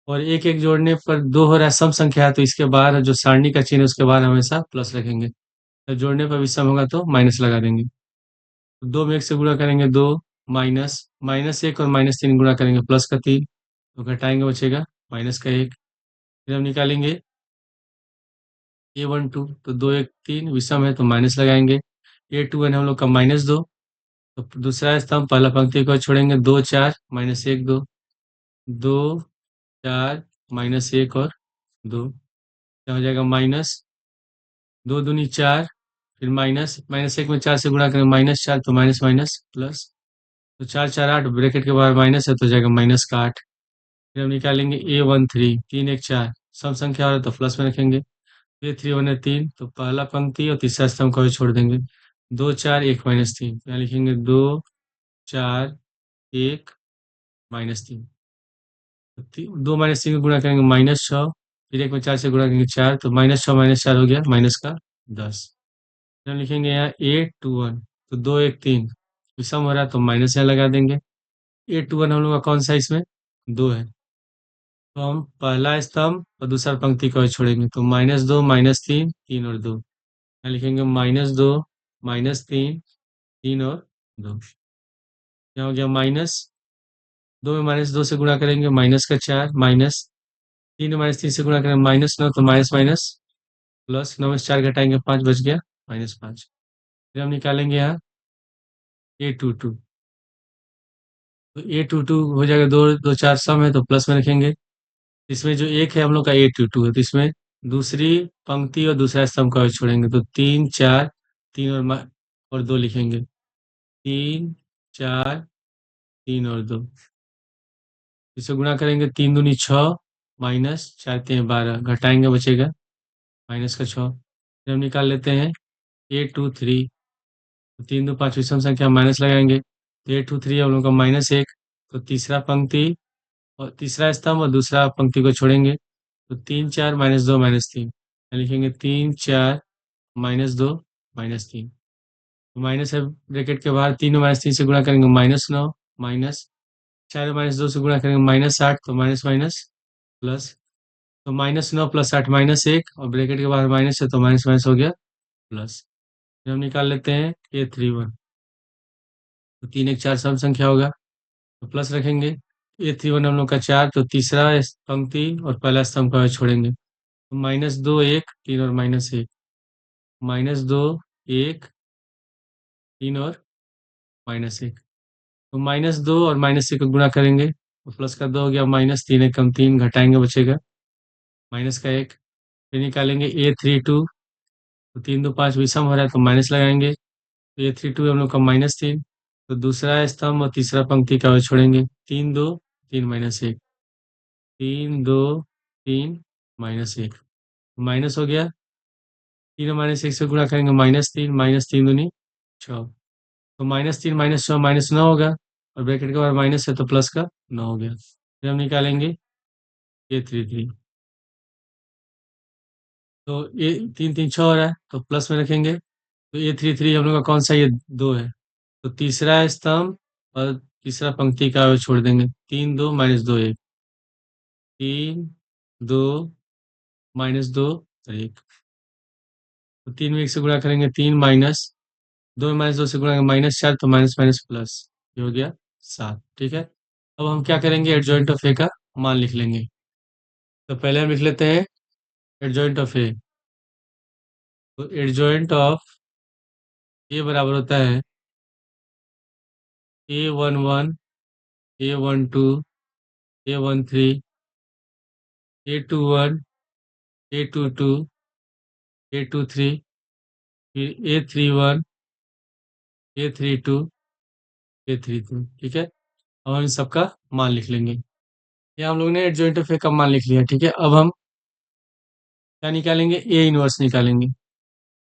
और एक एक जोड़ने पर 2 हो रहा है, सम संख्या है, तो इसके बाद जो सारणी का चिन्ह है उसके बाद हमेशा प्लस रखेंगे। जब जोड़ने पर भी सम होगा तो माइनस लगा देंगे। तो 2 में 1 से गुणा करेंगे 2 माइनस -1 और -3 गुणा करेंगे प्लस का 3, तो घटाएंगे बचेगा -1। फिर हम निकालेंगे A12 तो 2 1 3 विषम है तो माइनस लगाएंगे। A21 हम लोग का -2 तो दूसरा स्तंभ पहला पंक्ति को छोड़ेंगे 2 4 -1 2 2 4 -1 और 2 क्या हो जाएगा माइनस 2 दूनी 4 फिर माइनस -1 में 4 से गुणा करें -4 तो माइनस माइनस प्लस तो 4 4 8 ब्रैकेट के बाहर माइनस है तो हो जाएगा माइनस का 8। फिर हम निकालेंगे A13 3 1 4 सम संख्या हो रहा है तो प्लस में रखेंगे। A31 है 3 तो पहला पंक्ति और तीसरा स्तंभ को भी छोड़ देंगे 2 4 1 -3 यहाँ लिखेंगे 2 4 1 -3 2 -3 को गुणा करेंगे -6 फिर 1 में 4 से गुणा करेंगे 4 तो -6 -4 हो गया माइनस का 10। फिर हम लिखेंगे यहाँ A21 तो 2 1 3 विषम हो रहा है तो माइनस यहाँ लगा देंगे। A21 हम लोग का कौन सा इसमें 2 है तो हम पहला स्तंभ और दूसरा पंक्ति को ही छोड़ेंगे तो -2 -3 3 और 2 यहाँ लिखेंगे -2 -3 3 और 2 यहाँ हो गया -2 में -2 से गुणा करेंगे माइनस का 4 माइनस 3 में -3 से गुणा करेंगे -9 तो माइनस माइनस प्लस 9 में से 4 घटाएंगे 5 बच गया -5। फिर हम निकालेंगे यहाँ A22 तो A22 हो जाएगा 2 2 4 सम है तो प्लस में रखेंगे। इसमें जो एक है हम लोग का A22 है तो इसमें दूसरी पंक्ति और दूसरा स्तंभ का छोड़ेंगे तो 3 4 3 और 2 लिखेंगे 3 4 3 और 2 इसे गुणा करेंगे 3 दूनी 6 माइनस 4 3 12 घटाएंगे बचेगा -6। फिर हम निकाल लेते हैं A23 तो 3 2 5 विषम संख्या माइनस लगाएंगे तो A23 हम लोग का -1 तो तीसरा पंक्ति और तीसरा स्तंभ और दूसरा पंक्ति को छोड़ेंगे तो 3 4 -2 -3 लिखेंगे 3 4 -2 -3 तो माइनस है ब्रैकेट के बाहर 3 -3 से गुणा करेंगे -9 माइनस 4 -2 से गुणा करेंगे -8 तो माइनस माइनस प्लस तो -9 + 8 -1 और ब्रैकेट के बाहर माइनस है तो माइनस माइनस हो गया प्लस। फिर हम निकाल लेते हैं A31 तो 3 1 4 सम संख्या होगा तो प्लस रखेंगे A31 हम लोग का 4 तो तीसरा पंक्ति और पहला स्तंभ का छोड़ेंगे तो -2 1 3 और -1 -2 1 3 और -1 तो -2 और -1 को गुणा करेंगे तो प्लस का 2 हो गया -3 1 कम 3 घटाएंगे बचेगा माइनस का 1। फिर निकालेंगे A32 तो 3 2 5 विषम हो रहा है तो माइनस लगाएंगे तो A32 हम लोग का -3 तो दूसरा स्तंभ और तीसरा पंक्ति का छोड़ेंगे 3 2 3 -1 3 2 3 -1 माइनस हो गया 3 और -1 से गुणा करेंगे -3 -3 दूनी 6 तो -3 -6 -9 होगा और ब्रैकेट के बाद माइनस है तो प्लस का 9 हो गया। फिर हम निकालेंगे A33 तो ये 3 3 6 हो रहा है तो प्लस में रखेंगे तो A33 हम लोग का कौन सा ये 2 है तो तीसरा स्तंभ और तीसरा पंक्ति का छोड़ देंगे 3 2 -2 1 3 2 -2 और 1 तो 3 में 1 से गुणा करेंगे 3 माइनस 2 में -2 से गुणा करेंगे -4 तो माइनस माइनस प्लस ये हो गया 7 ठीक है। अब हम क्या करेंगे एडजॉइंट ऑफ ए का मान लिख लेंगे तो पहले हम लिख लेते हैं एडजॉइंट ऑफ ए तो एडजॉइंट ऑफ ए बराबर होता है A11 A12 A13 A21 A22 A23 फिर A31 A32 A32 ठीक है। अब हम इन सबका मान लिख लेंगे ये हम लोग ने एडजॉइंट ऑफ ए का मान लिख लिया ठीक है। अब हम क्या निकालेंगे ए इनवर्स निकालेंगे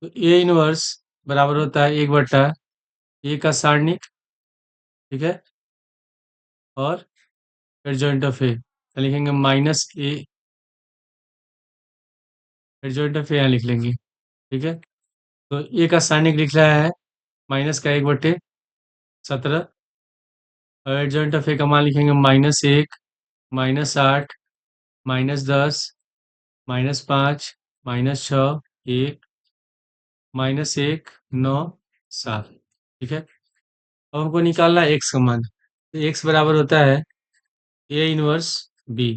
तो ए इनवर्स बराबर होता है 1/a का सारणिक ठीक है और एडजॉइंट ऑफ ए लिखेंगे -a एडजॉइंट ऑफ ए यहाँ लिख लेंगे ठीक है। तो ए का सारणिक लिख रहा है माइनस का 1/17 और एडजॉइंट ऑफ ए का मान लिखेंगे -1 -8 -10 -5 -6 1 -1 9 7 ठीक है। अब हमको निकालना है एक्स का मान तो एक्स बराबर होता है ए इनवर्स बी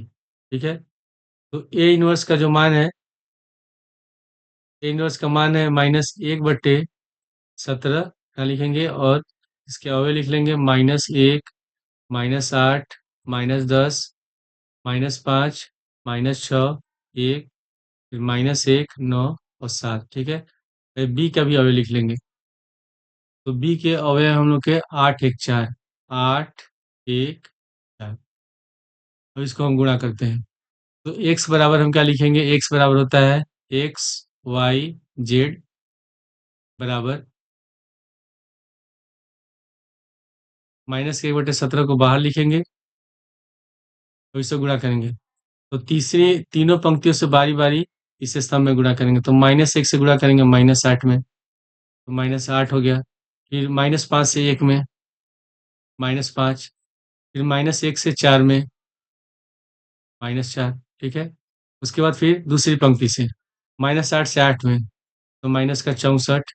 ठीक है। तो ए इनवर्स का जो मान है इनवर्स का मान है -1/17 क्या लिखेंगे, और इसके अवयव लिख लेंगे -1, -8, -10, -5, -6, 1, फिर -1, 9 और 7। ठीक है, बी का भी अवयव लिख लेंगे। तो बी के अवयव हम लोग के 8, 1, 4, 8, 1, 4। अब इसको हम गुणा करते हैं। तो x बराबर हम क्या लिखेंगे, x बराबर होता है x y z बराबर -1/17 को बाहर लिखेंगे, तो इससे गुणा करेंगे। तो तीसरी तीनों पंक्तियों से बारी बारी इस स्तंभ में गुणा करेंगे। तो -1 से गुणा करेंगे -8 में, तो -8 हो गया। फिर -5 से 1 में -5, फिर -1 से 4 में -4। ठीक है, उसके बाद फिर दूसरी पंक्ति से -8 से 8 में, तो माइनस का 64,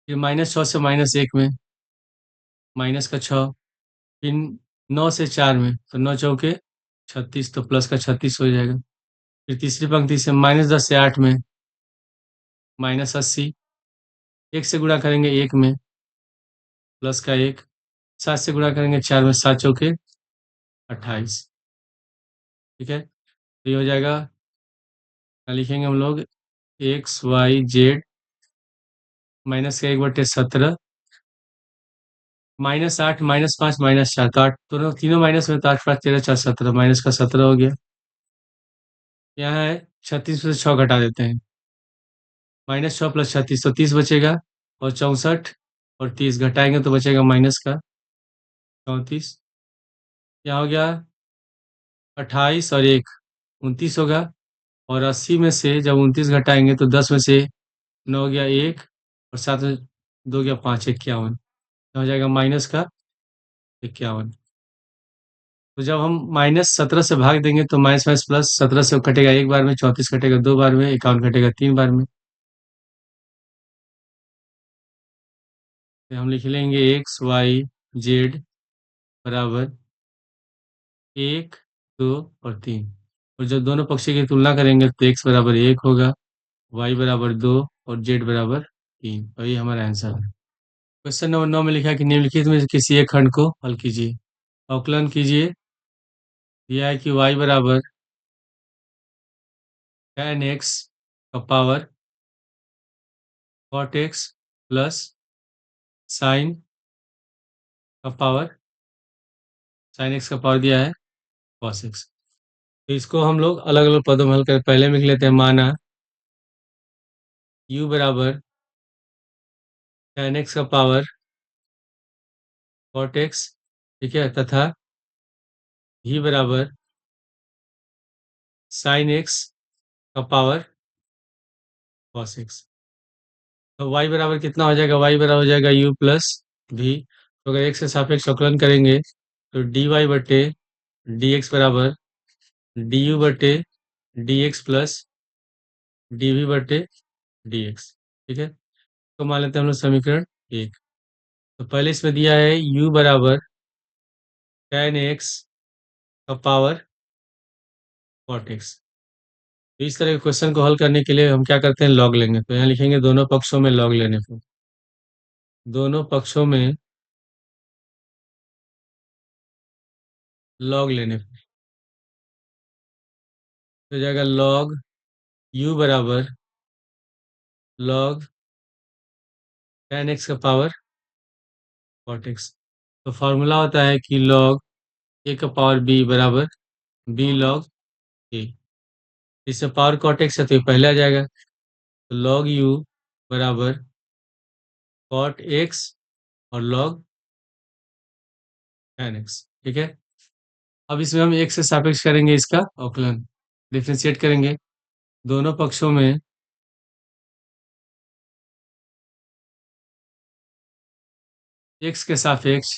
फिर -6 से -1 में -6, फिर 9 से 4 में, तो 9 चौके 36, तो प्लस का 36 हो जाएगा। फिर तीसरी पंक्ति से -10 से 8 में -80, 1 से गुणा करेंगे 1 में, प्लस का 1, 7 से गुणा करेंगे 4 में, 7 चौके 28। ठीक है, तो ये हो जाएगा, क्या लिखेंगे हम लोग, एक्स वाई जेड -1/17, -8, -5, -4, तो 8 दोनों तीनों माइनस में, तो 8, 5, 13, 4, 17, माइनस का 17 हो गया। यहाँ है 36 में से 6 घटा देते हैं, -6 + 36 तो 30 बचेगा, और 64 और 30 घटाएंगे तो बचेगा माइनस का 34। यहाँ हो गया 28 और 1 29 होगा, और 80 में से जब 29 घटाएंगे तो 10 में से 9 गया 1, और 7 में 2 गया 5, 51, हो जाएगा माइनस का 51। तो जब हम -17 से भाग देंगे तो माइनस माइनस प्लस, 17 से कटेगा एक बार में, 34 कटेगा 2 बार में, 51 कटेगा 3 बार में। तो हम लिख लेंगे एक्स वाई जेड बराबर 1, 2 और 3। और जब दोनों पक्षों की तुलना करेंगे तो एक्स बराबर 1 होगा, वाई बराबर 2 और जेड बराबर 3। और ये हमारा आंसर है। क्वेश्चन नंबर 9 में लिखा है कि निम्नलिखित में से किसी एक खंड को हल कीजिए। अवकलन कीजिए। यह है कि y बराबर tan x का power cot x plus sign का पावर, साइन x का पावर दिया है cos x। तो इसको हम लोग अलग अलग पदों में हल कर, पहले में लिख लेते हैं, माना u बराबर tan x का पावर cot x, ठीक है, तथा v बराबर साइन x का पावर cos x। तो y बराबर कितना हो जाएगा, y बराबर हो जाएगा u प्लस v। तो अगर x के सापेक्ष अवकलन करेंगे तो dy बटे dx बराबर du बटे dx प्लस dv बटे dx। ठीक है, तो मान लेते हैं हम लोग समीकरण 1। तो पहले इसमें दिया है u बराबर tan x का पावर cot x। तो इस तरह के क्वेश्चन को हल करने के लिए हम क्या करते हैं, लॉग लेंगे। तो यहाँ लिखेंगे दोनों पक्षों में लॉग लेने पर, दोनों पक्षों में लॉग लेने पर तो जाएगा लॉग u बराबर लॉग tan x का पावर cot x। तो फॉर्मूला होता है कि लॉग a का पावर b बराबर b लॉग a। इससे पावर cot x है तो ये पहले आ जाएगा, तो लॉग u बराबर cot x और log tan x। ठीक है, अब इसमें हम x से सापेक्ष करेंगे इसका अवकलन, डिफरेंशिएट करेंगे दोनों पक्षों में x के सापेक्ष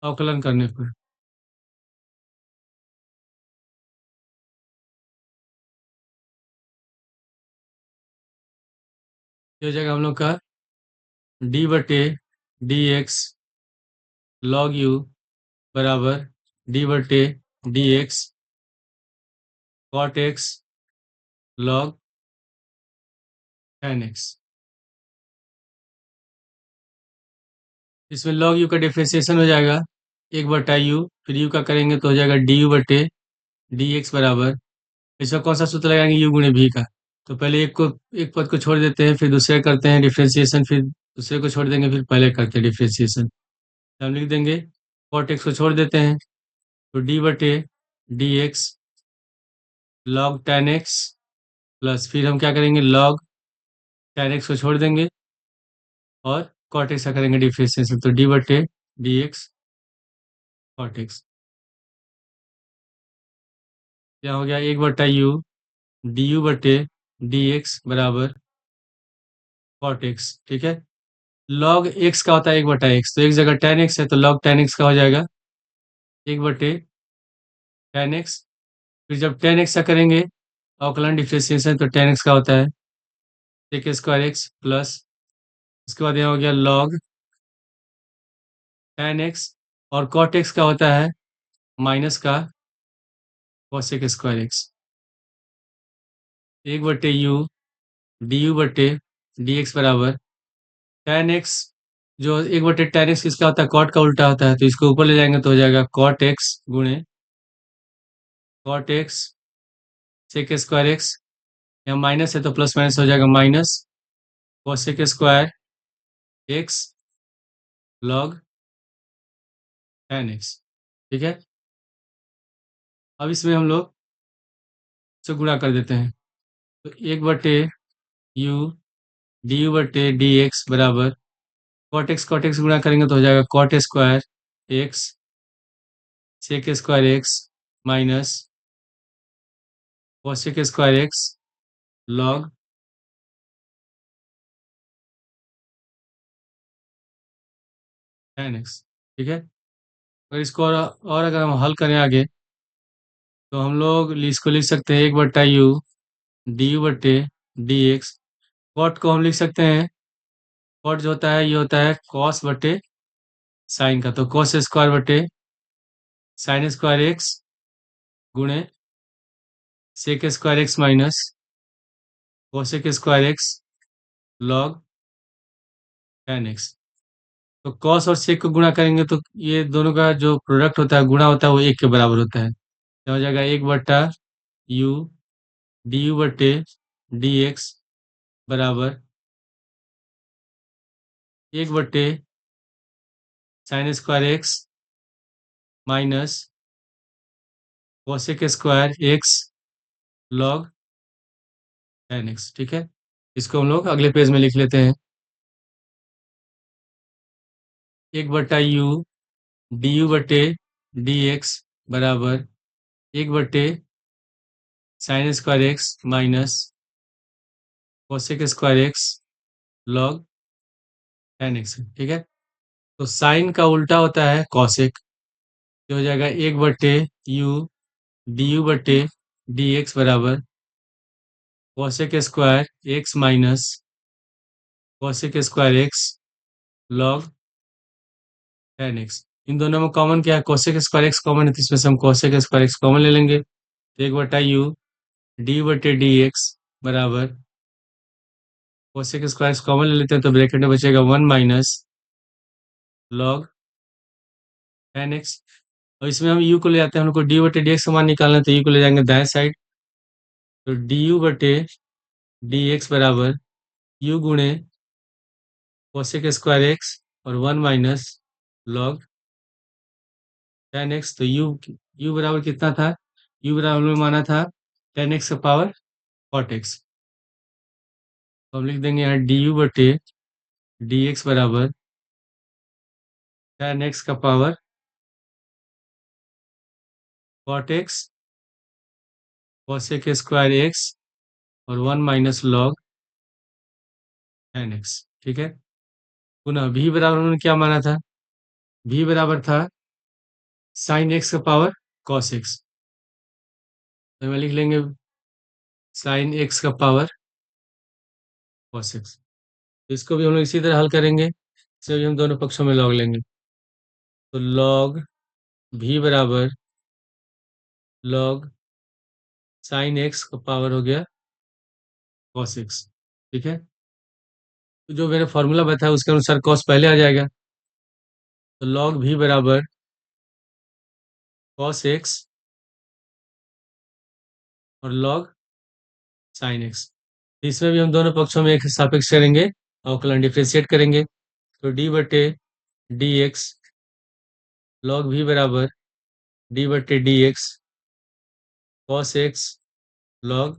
अवकलन करने पर ये हो जाएगा हम लोग का d बटे डी एक्स लॉग u बराबर d बटे d x cot x log tan x. इसमें लॉग यू का डिफ्रेंसिएशन हो जाएगा 1/u, फिर यू का करेंगे तो हो जाएगा du/dx बराबर, इसका कौन सा सूत्र लगाएंगे, u गुणे v का। तो पहले एक पद को छोड़ देते हैं, फिर दूसरे करते हैं डिफ्रेंसिएशन, फिर दूसरे को छोड़ देंगे, फिर पहले करते हैं डिफ्रेंसिएशन। तो हम लिख देंगे कॉट एक्स को छोड़ देते हैं, तो d/dx log tan x, plus फिर हम क्या करेंगे, लॉग tan एक्स को छोड़ देंगे और कॉट एक्स का करेंगे डिफ्रेंसिएशन, तो d/dx कॉट एक्स। क्या हो गया, 1/u du/dx बराबर कॉट एक्स। ठीक है, लॉग एक्स का होता है 1/x, तो एक जगह tan एक्स है तो लॉग tan एक्स का हो जाएगा 1/tan एक्स। फिर जब tan एक्स का करेंगे अवकलन डिफ्रेंसिएशन, तो tan एक्स का होता है sec² x प्लस, उसके बाद यहाँ हो गया लॉग tan एक्स, और cot एक्स का होता है माइनस का cosec²x। 1/u du/dx बराबर tan एक्स, जो 1/tan एक्स किसका होता है, कॉट का उल्टा होता है, तो इसको ऊपर ले जाएंगे तो हो जाएगा cot एक्स गुणे cot एक्स sec²x, यहाँ माइनस है तो प्लस माइनस हो जाएगा minus cosec² x log tan x. ठीक है, अब इसमें हम लोग से गुणा कर देते हैं, तो 1/u du/dx बराबर कॉट एक्स गुणा करेंगे तो हो जाएगा cot² x sec² x minus cosec² x log tan x। ठीक है, अगर इसको और अगर हम हल करें आगे, तो हम लोग इसको लिख सकते हैं 1/u du/dx। कॉट को हम लिख सकते हैं, कॉट जो होता है ये होता है cos/sin का, तो cos² x गुणे sec² x minus cosec² x log tan x। तो कॉस और सेक को गुणा करेंगे तो ये दोनों का जो प्रोडक्ट होता है, गुणा होता है, वो एक के बराबर होता है, तो हो जाएगा 1/u du/dx बराबर 1/sin² x minus cosec² x log tan x। ठीक है, इसको हम लोग अगले पेज में लिख लेते हैं, 1/u du/dx बराबर 1/sin² x minus cosec² x log tan x। ठीक है, तो साइन का उल्टा होता है कॉसेक, जो हो जाएगा 1/u du/dx बराबर cosec² x minus cosec² x log tan x। इन दोनों में कॉमन क्या है, cosec² x कॉमन है, तो इसमें से हम cosec² x कॉमन ले लेंगे, तो 1/u du/dx बराबर cosec² x कॉमन ले लेते हैं, तो ब्रैकेट में बचेगा 1 माइनस लॉग tan x। और इसमें हम u को ले जाते हैं, हमको du/dx का मान निकालना है, तो u को ले जाएंगे दाएं साइड, तो du/dx बराबर u गुणे cosec² x और 1 माइनस लॉग tan x। तो u बराबर कितना था, u बराबर में माना था tan x का पावर cot x, तो हम लिख देंगे यहाँ du/dx बराबर tan x का power cot x cosec² x और 1 माइनस लॉग tan x। ठीक है, पुनः v बराबर उन्होंने क्या माना था, v बराबर था sin x का पावर cos x, तो मैं लिख लेंगे sin x का पावर cos x। तो इसको भी हम लोग इसी तरह हल करेंगे, इसे भी हम दोनों पक्षों में लॉग लेंगे, तो लॉग v बराबर लॉग साइन एक्स का पावर हो गया कॉस एक्स। ठीक है, तो जो मैंने फॉर्मूला बताया उसके अनुसार कॉस पहले आ जाएगा, तो लॉग भी बराबर कॉस एक्स और लॉग साइन एक्स। इसमें भी हम दोनों पक्षों में एक सापेक्ष करेंगे, अवकलन डिफ्रेंशिएट करेंगे, तो डी बटे डी एक्स लॉग भी बराबर डी बटे d x cos x log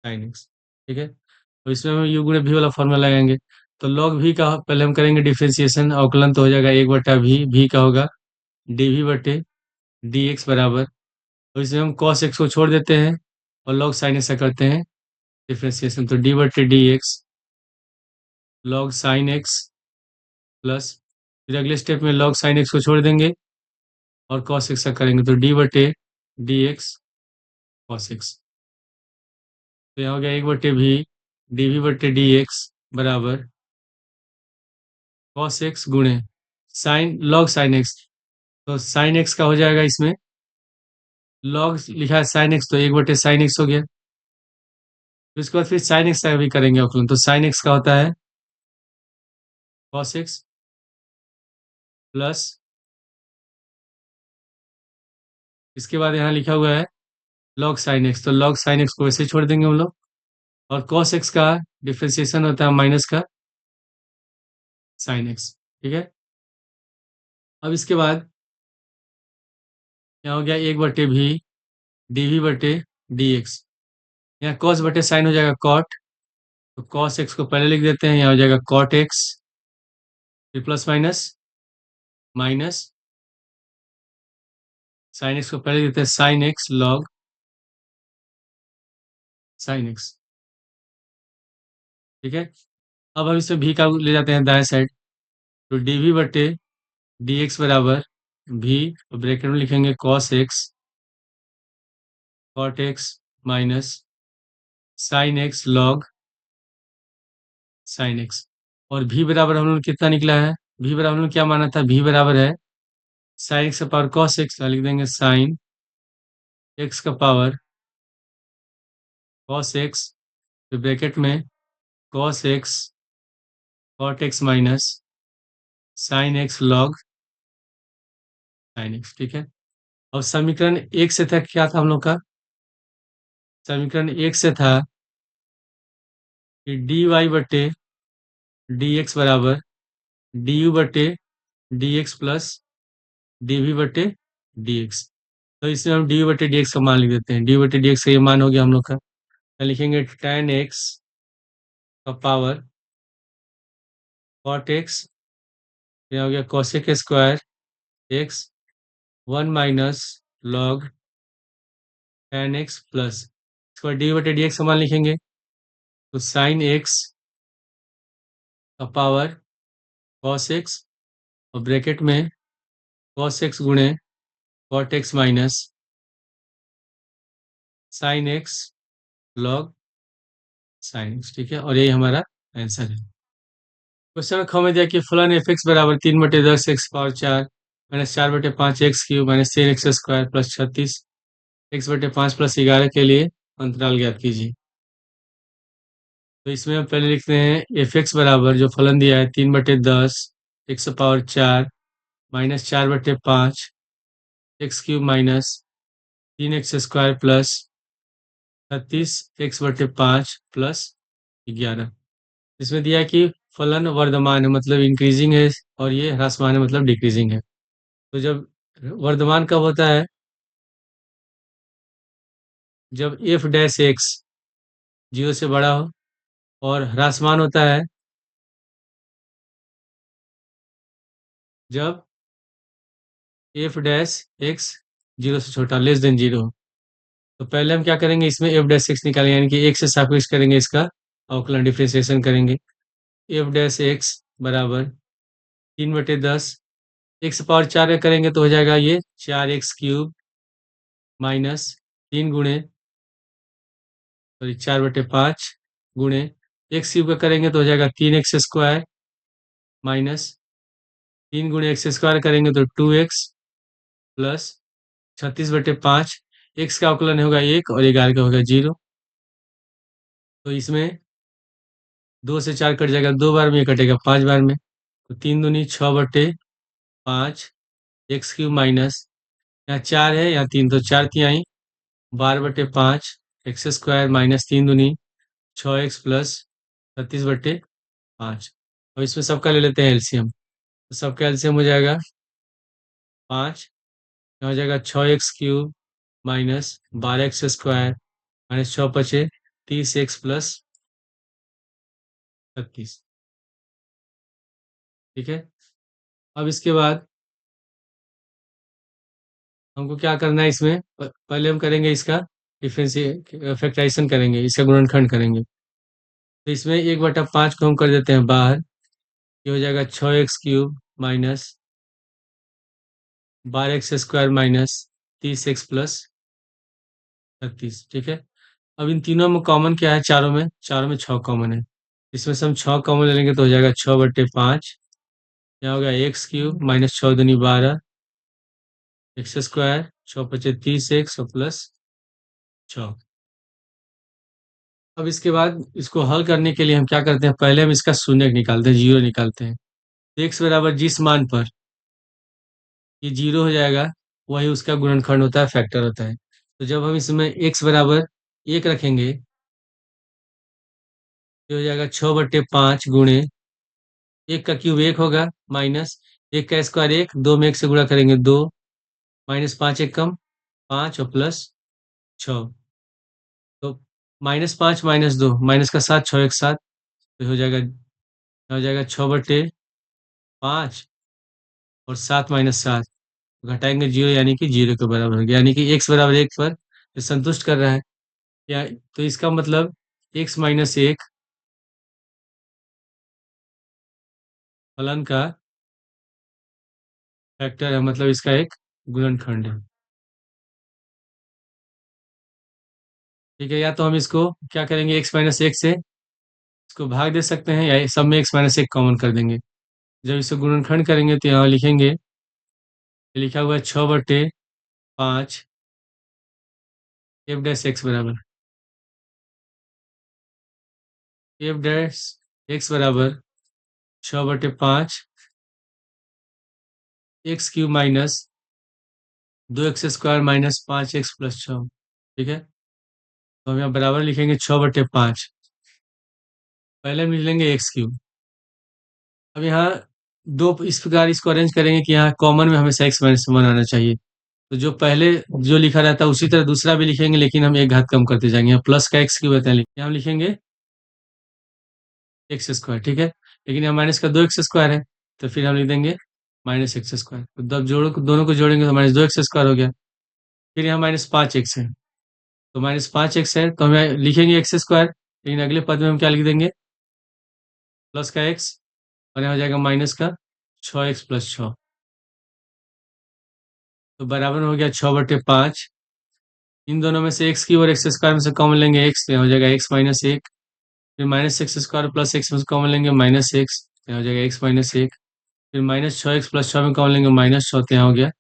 sine x. ठीक है, तो इसमें हम यू गुणे भी वाला फॉर्मूला लगाएंगे, तो लॉग भी का पहले हम करेंगे डिफ्रेंशिएशन, अवकलन तो हो जाएगा एक बटा भी का होगा डी वी बटे डी एक्स बराबर, तो इसमें हम कॉस एक्स को छोड़ देते हैं और लॉग साइन एक्स का करते हैं डिफ्रेंशिएशन, तो डी बटे d x log sine x plus, फिर अगले स्टेप में लॉग साइन एक्स को छोड़ देंगे और कॉस एक्स का करेंगे, तो डी बटे डी एक्स कॉस एक्स। तो यहाँ हो गया एक बटे भी डी वी बटे डी एक्स बराबर कॉस एक्स गुणे साइन लॉग साइन एक्स, तो साइन एक्स का हो जाएगा इसमें लॉग लिखा है साइन एक्स, तो एक बटे साइन एक्स हो गया, तो इसके बाद फिर साइन एक्स का भी करेंगे अवकलन, तो साइन एक्स का होता है कॉस एक्स प्लस, इसके बाद यहाँ लिखा हुआ है लॉग साइन एक्स, तो लॉग साइन एक्स को वैसे ही छोड़ देंगे हम लोग, और कॉस एक्स का डिफ्रेंसिएशन होता है माइनस का साइन एक्स। ठीक है, अब इसके बाद यहाँ हो गया एक बटे भी डी वी बटे डी एक्स, यहाँ कॉस बटे साइन हो जाएगा कॉट, तो कॉस एक्स को पहले लिख देते हैं, यहाँ हो जाएगा कॉट एक्स, फिर plus minus minus sine x को पहले देते हैं sign x log sine x. ठीक है, अब हम इसमें भी का ले जाते हैं दाएं साइड, तो डी वी बटे डी एक्स बराबर भी, ब्रैकेट में लिखेंगे cos x cot x minus sine x log sine x, और भी बराबर हम लोग कितना निकला है, भी बराबर हम लोग क्या माना था, भी बराबर है साइन एक्स का पावर कॉस एक्स, लिख देंगे साइन एक्स का पावर कॉस एक्स, फिर ब्रैकेट में cos x cot x minus sine x log sine x. ठीक है, अब समीकरण एक से था, क्या था हम लोग का, समीकरण एक से था कि डी वाई बटे डी एक्स बराबर डी यू बटे d x plus d v बटे डी एक्स, तो इसमें हम डी यू बटे डी एक्स का मान लिख देते हैं, डी यू बटे डी एक्स का ये मान हो गया हम लोग का, तो लिखेंगे tan एक्स का पावर कॉट एक्स, यह हो गया cosec square x 1 minus log tan x plus, इसको डी बटे डी एक्स का मान लिखेंगे, तो साइन एक्स का पावर कॉस एक्स और ब्रैकेट में कॉस एक्स गुणे cot x minus sine x log sine x. ठीक है, और यही हमारा आंसर है। क्वेश्चन ख में दिया कि फलन एफ एक्स बराबर 3/10 x power 4 minus 4/5 x cube minus 3 x square plus 36 x बटे 5 प्लस 11 के लिए अंतराल ज्ञात कीजिए। तो इसमें हम पहले लिखते हैं एफ एक्स बराबर जो फलन दिया है 3/10 x power 4 minus 4/5 x cube minus 3 x square plus 36 x बटे 5 प्लस 11। इसमें दिया है कि फलन वर्धमान है मतलब इंक्रीजिंग है, और ये ह्रासमान है मतलब डिक्रीजिंग है। तो जब वर्धमान कब होता है, जब एफ डैश एक्स 0 से बड़ा हो, और ह्रासमान होता है जब एफ डैश एक्स 0 से छोटा लेस देन 0 हो। तो पहले हम क्या करेंगे, इसमें एफ डैश एक्स निकालेंगे, यानी कि एक से सापेक्ष करेंगे, इसका अवकलन डिफ्रेंशिएशन करेंगे, एफ डैश एक्स बराबर 3/10 एक्स पावर 4 का करेंगे तो हो जाएगा ये 4 एक्स क्यूब माइनस 3 गुणे सॉरी 4/5 गुणे एक्स क्यूब का करेंगे तो हो जाएगा 3 एक्स स्क्वायर माइनस 3 गुणे एक्स स्क्वायर करेंगे तो 2 एक्स प्लस 36/5, x का अवकलन होगा 1 और 11 का होगा 0। तो इसमें 2 से 4 कट जाएगा, 2 बार में, ये कटेगा 5 बार में। तो 3 दूनी 6/5 एक्स क्यूब माइनस, यहाँ 4 है यहाँ 3, तो 4 तिहाई 12/5 एक्स स्क्वायर माइनस 3 दूनी 6x प्लस 36/5। अब इसमें सबका ले लेते हैं एलसीएम। तो सबका एलसीएम हो जाएगा 5, यहाँ हो जाएगा 6x³ minus 12x² minus 6×5 30x plus 36। ठीक है। अब इसके बाद हमको क्या करना है इसमें, पहले हम करेंगे इसका डिफरेंशियल फैक्टराइजेशन करेंगे, इसका गुणनखंड करेंगे। तो इसमें 1/5 को हम कर देते हैं बाहर, ये हो जाएगा 6x³ minus 12x² minus 30x plus 36। ठीक है। अब इन तीनों में कॉमन क्या है, चारों में 6 कॉमन है। इसमें से हम 6 कॉमन ले लेंगे तो हो जाएगा 6/5, यहाँ हो गया x³ माइनस 6 दूनी 12 x², 6×5 30x और प्लस 6। अब इसके बाद इसको हल करने के लिए हम क्या करते हैं, पहले हम इसका शून्य निकालते हैं, जीरो निकालते हैं। तो x बराबर जिस मान पर ये जीरो हो जाएगा वही उसका गुणनखंड होता है, फैक्टर होता है। तो जब हम इसमें x बराबर 1 रखेंगे तो हो जाएगा 6/5 गुणे 1 का क्यूब 1 होगा माइनस 1 का स्क्वायर 1, 2 में 1 से गुणा करेंगे 2 माइनस 5 एक कम 5 और प्लस 6। तो -5 -2 माइनस का 7, 6 एक 7, तो हो जाएगा 6/5 और 7 माइनस 7 घटाएंगे 0, यानी कि 0 के बराबर हो गया, यानी कि x बराबर 1 पर ये संतुष्ट कर रहा है। या तो इसका मतलब x माइनस 1 फलन का फैक्टर है, मतलब इसका एक गुणनखंड है। ठीक है। या तो हम इसको क्या करेंगे, x माइनस 1 से इसको भाग दे सकते हैं, या सब में x माइनस 1 कॉमन कर देंगे। जब इसे गुणनखंड करेंगे तो यहाँ लिखेंगे, ये लिखा हुआ है 6/5 f डैश x बराबर f डैश x बराबर 6/5 x³ minus 2x² minus 5x plus 6। ठीक है। तो हम यहाँ बराबर लिखेंगे 6/5, पहले हम लिख लेंगे x³। अब यहाँ दो इस प्रकार इसको अरेंज करेंगे कि यहाँ कॉमन में हमेशा x माइनस 1 आना चाहिए। तो जो पहले जो लिखा रहता है उसी तरह दूसरा भी लिखेंगे, लेकिन हम एक घात कम करते जाएंगे। यहाँ प्लस का x³ बताए, यहाँ हम लिखेंगे x²। ठीक है। लेकिन यहाँ माइनस का 2x² है, तो फिर हम लिख देंगे -x²। तो जब दोनों को जोड़ेंगे तो -2x² हो गया। फिर यहाँ -5x है, तो -5x है तो हम यहाँ लिखेंगे x², लेकिन अगले पद में हम क्या लिख देंगे, प्लस का x, और यहाँ हो जाएगा माइनस का 6x प्लस 6। तो बराबर हो गया 6/5। इन दोनों में से x³ और x² में से कॉमन लेंगे x, तो यहाँ हो जाएगा x माइनस 1। फिर -x² प्लस x में से कॉमन लेंगे -x, तो यहाँ हो जाएगा x माइनस 1। फिर -6x प्लस 6 में कॉमन लेंगे -6, तो यहाँ हो गया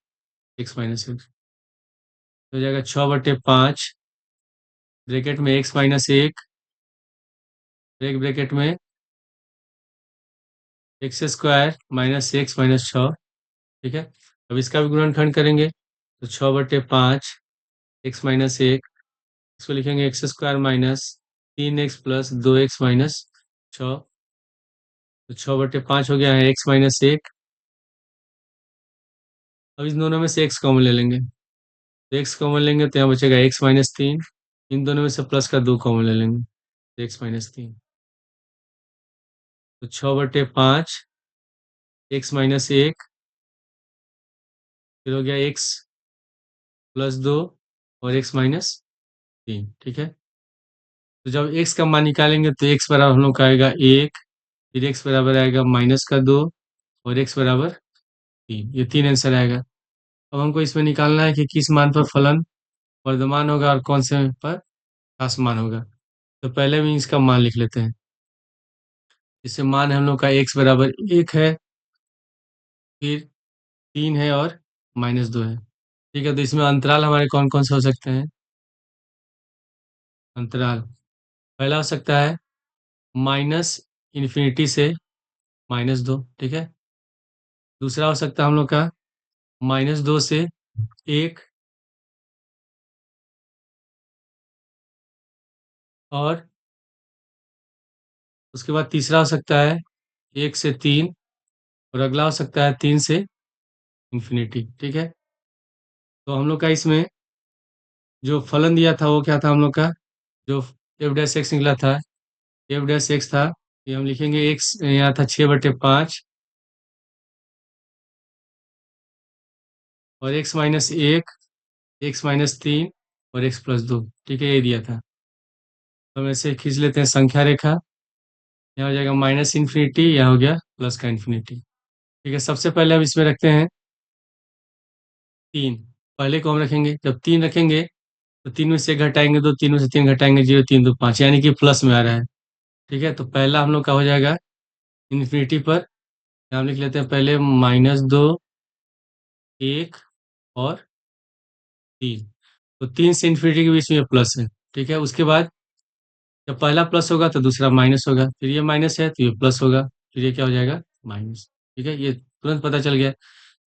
x माइनस 1। तो हो जाएगा 6/5 ब्रैकेट में x माइनस 1 ब्रैकेट में x² माइनस x माइनस 6। ठीक है। अब इसका भी गुणनखंड करेंगे, तो 6/5 x माइनस 1, इसको लिखेंगे x² minus 3x plus 2x minus 6। तो 6/5 हो गया है x माइनस 1। अब इन दोनों में से x कॉमन ले लेंगे, तो x कॉमन लेंगे तो यहाँ बचेगा x माइनस 3। इन दोनों में से प्लस का 2 कॉमन ले लेंगे, तो x माइनस 3। तो 6/5 x माइनस 1, फिर हो गया x प्लस 2 और x माइनस 3। ठीक है। तो जब x का मान निकालेंगे तो x बराबर हम लोग का आएगा 1, फिर x बराबर आएगा माइनस का 2 और x बराबर 3। ये 3 आंसर आएगा। अब हमको इसमें निकालना है कि किस मान पर फलन वर्धमान होगा और कौन से पर ह्रास मान होगा। तो पहले हम इसका मान लिख लेते हैं। इससे मान हम लोग का x बराबर 1 है, फिर 3 है और -2 है। ठीक है, तो इसमें अंतराल हमारे कौन कौन से हो सकते हैं? अंतराल पहला हो सकता है माइनस इन्फिनिटी से -2, ठीक है। दूसरा हो सकता है हम लोग का -2 से 1, और उसके बाद तीसरा हो सकता है 1 से 3, और अगला हो सकता है 3 से इन्फिनिटी, ठीक है। तो हम लोग का इसमें जो फलन दिया था वो क्या था हम लोग का, जो एफ डैश एक्स निकला था, एफ डैश एक्स था, ये हम लिखेंगे एक्स, यहाँ था 6/5, और x-1, x-3 और x+2, ठीक है, ये दिया था। तो हम ऐसे खींच लेते हैं संख्या रेखा, यहाँ हो जाएगा माइनस इन्फिनिटी, यहाँ हो गया प्लस का इन्फिनिटी, ठीक है। सबसे पहले हम इसमें रखते हैं 3, पहले को हम रखेंगे, जब 3 रखेंगे तो 3 में से 1 घटाएंगे तो 3 में से 3 घटाएंगे 0, 3 2 5, यानी कि प्लस में आ रहा है, ठीक है। तो पहला हम लोग का हो जाएगा इन्फिनिटी पर, हम लिख लेते हैं पहले -2, 1 और 3, तो 3 से इन्फिनिटी के बीच में प्लस है, ठीक है। उसके बाद जब पहला प्लस होगा तो दूसरा माइनस होगा, फिर ये माइनस है तो ये प्लस होगा, फिर ये क्या हो जाएगा, माइनस, ठीक है। ये तुरंत पता चल गया।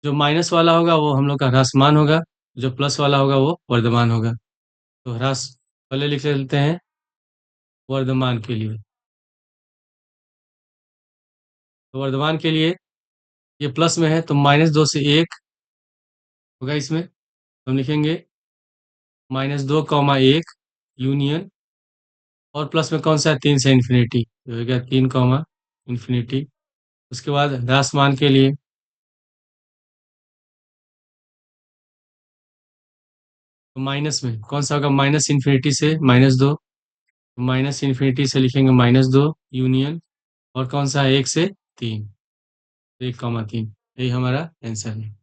जो माइनस वाला होगा वो हम लोग का ह्रासमान होगा, जो प्लस वाला होगा वो वर्धमान होगा। तो ह्रास पहले लिख लेते हैं वर्धमान के लिए। तो वर्धमान के लिए ये प्लस में है तो -2 से 1 होगा इसमें, तो हम लिखेंगे -2, 1 यूनियन, और प्लस में कौन सा है, 3 से इन्फिनिटी, तो हो गया 3, इन्फिनिटी। उसके बाद ह्रासमान के लिए तो माइनस में कौन सा होगा, माइनस इन्फिनिटी से -2, माइनस इन्फिनिटी से लिखेंगे -2 यूनियन, और कौन सा है, 1 से 3, 1, 3, यही हमारा आंसर है।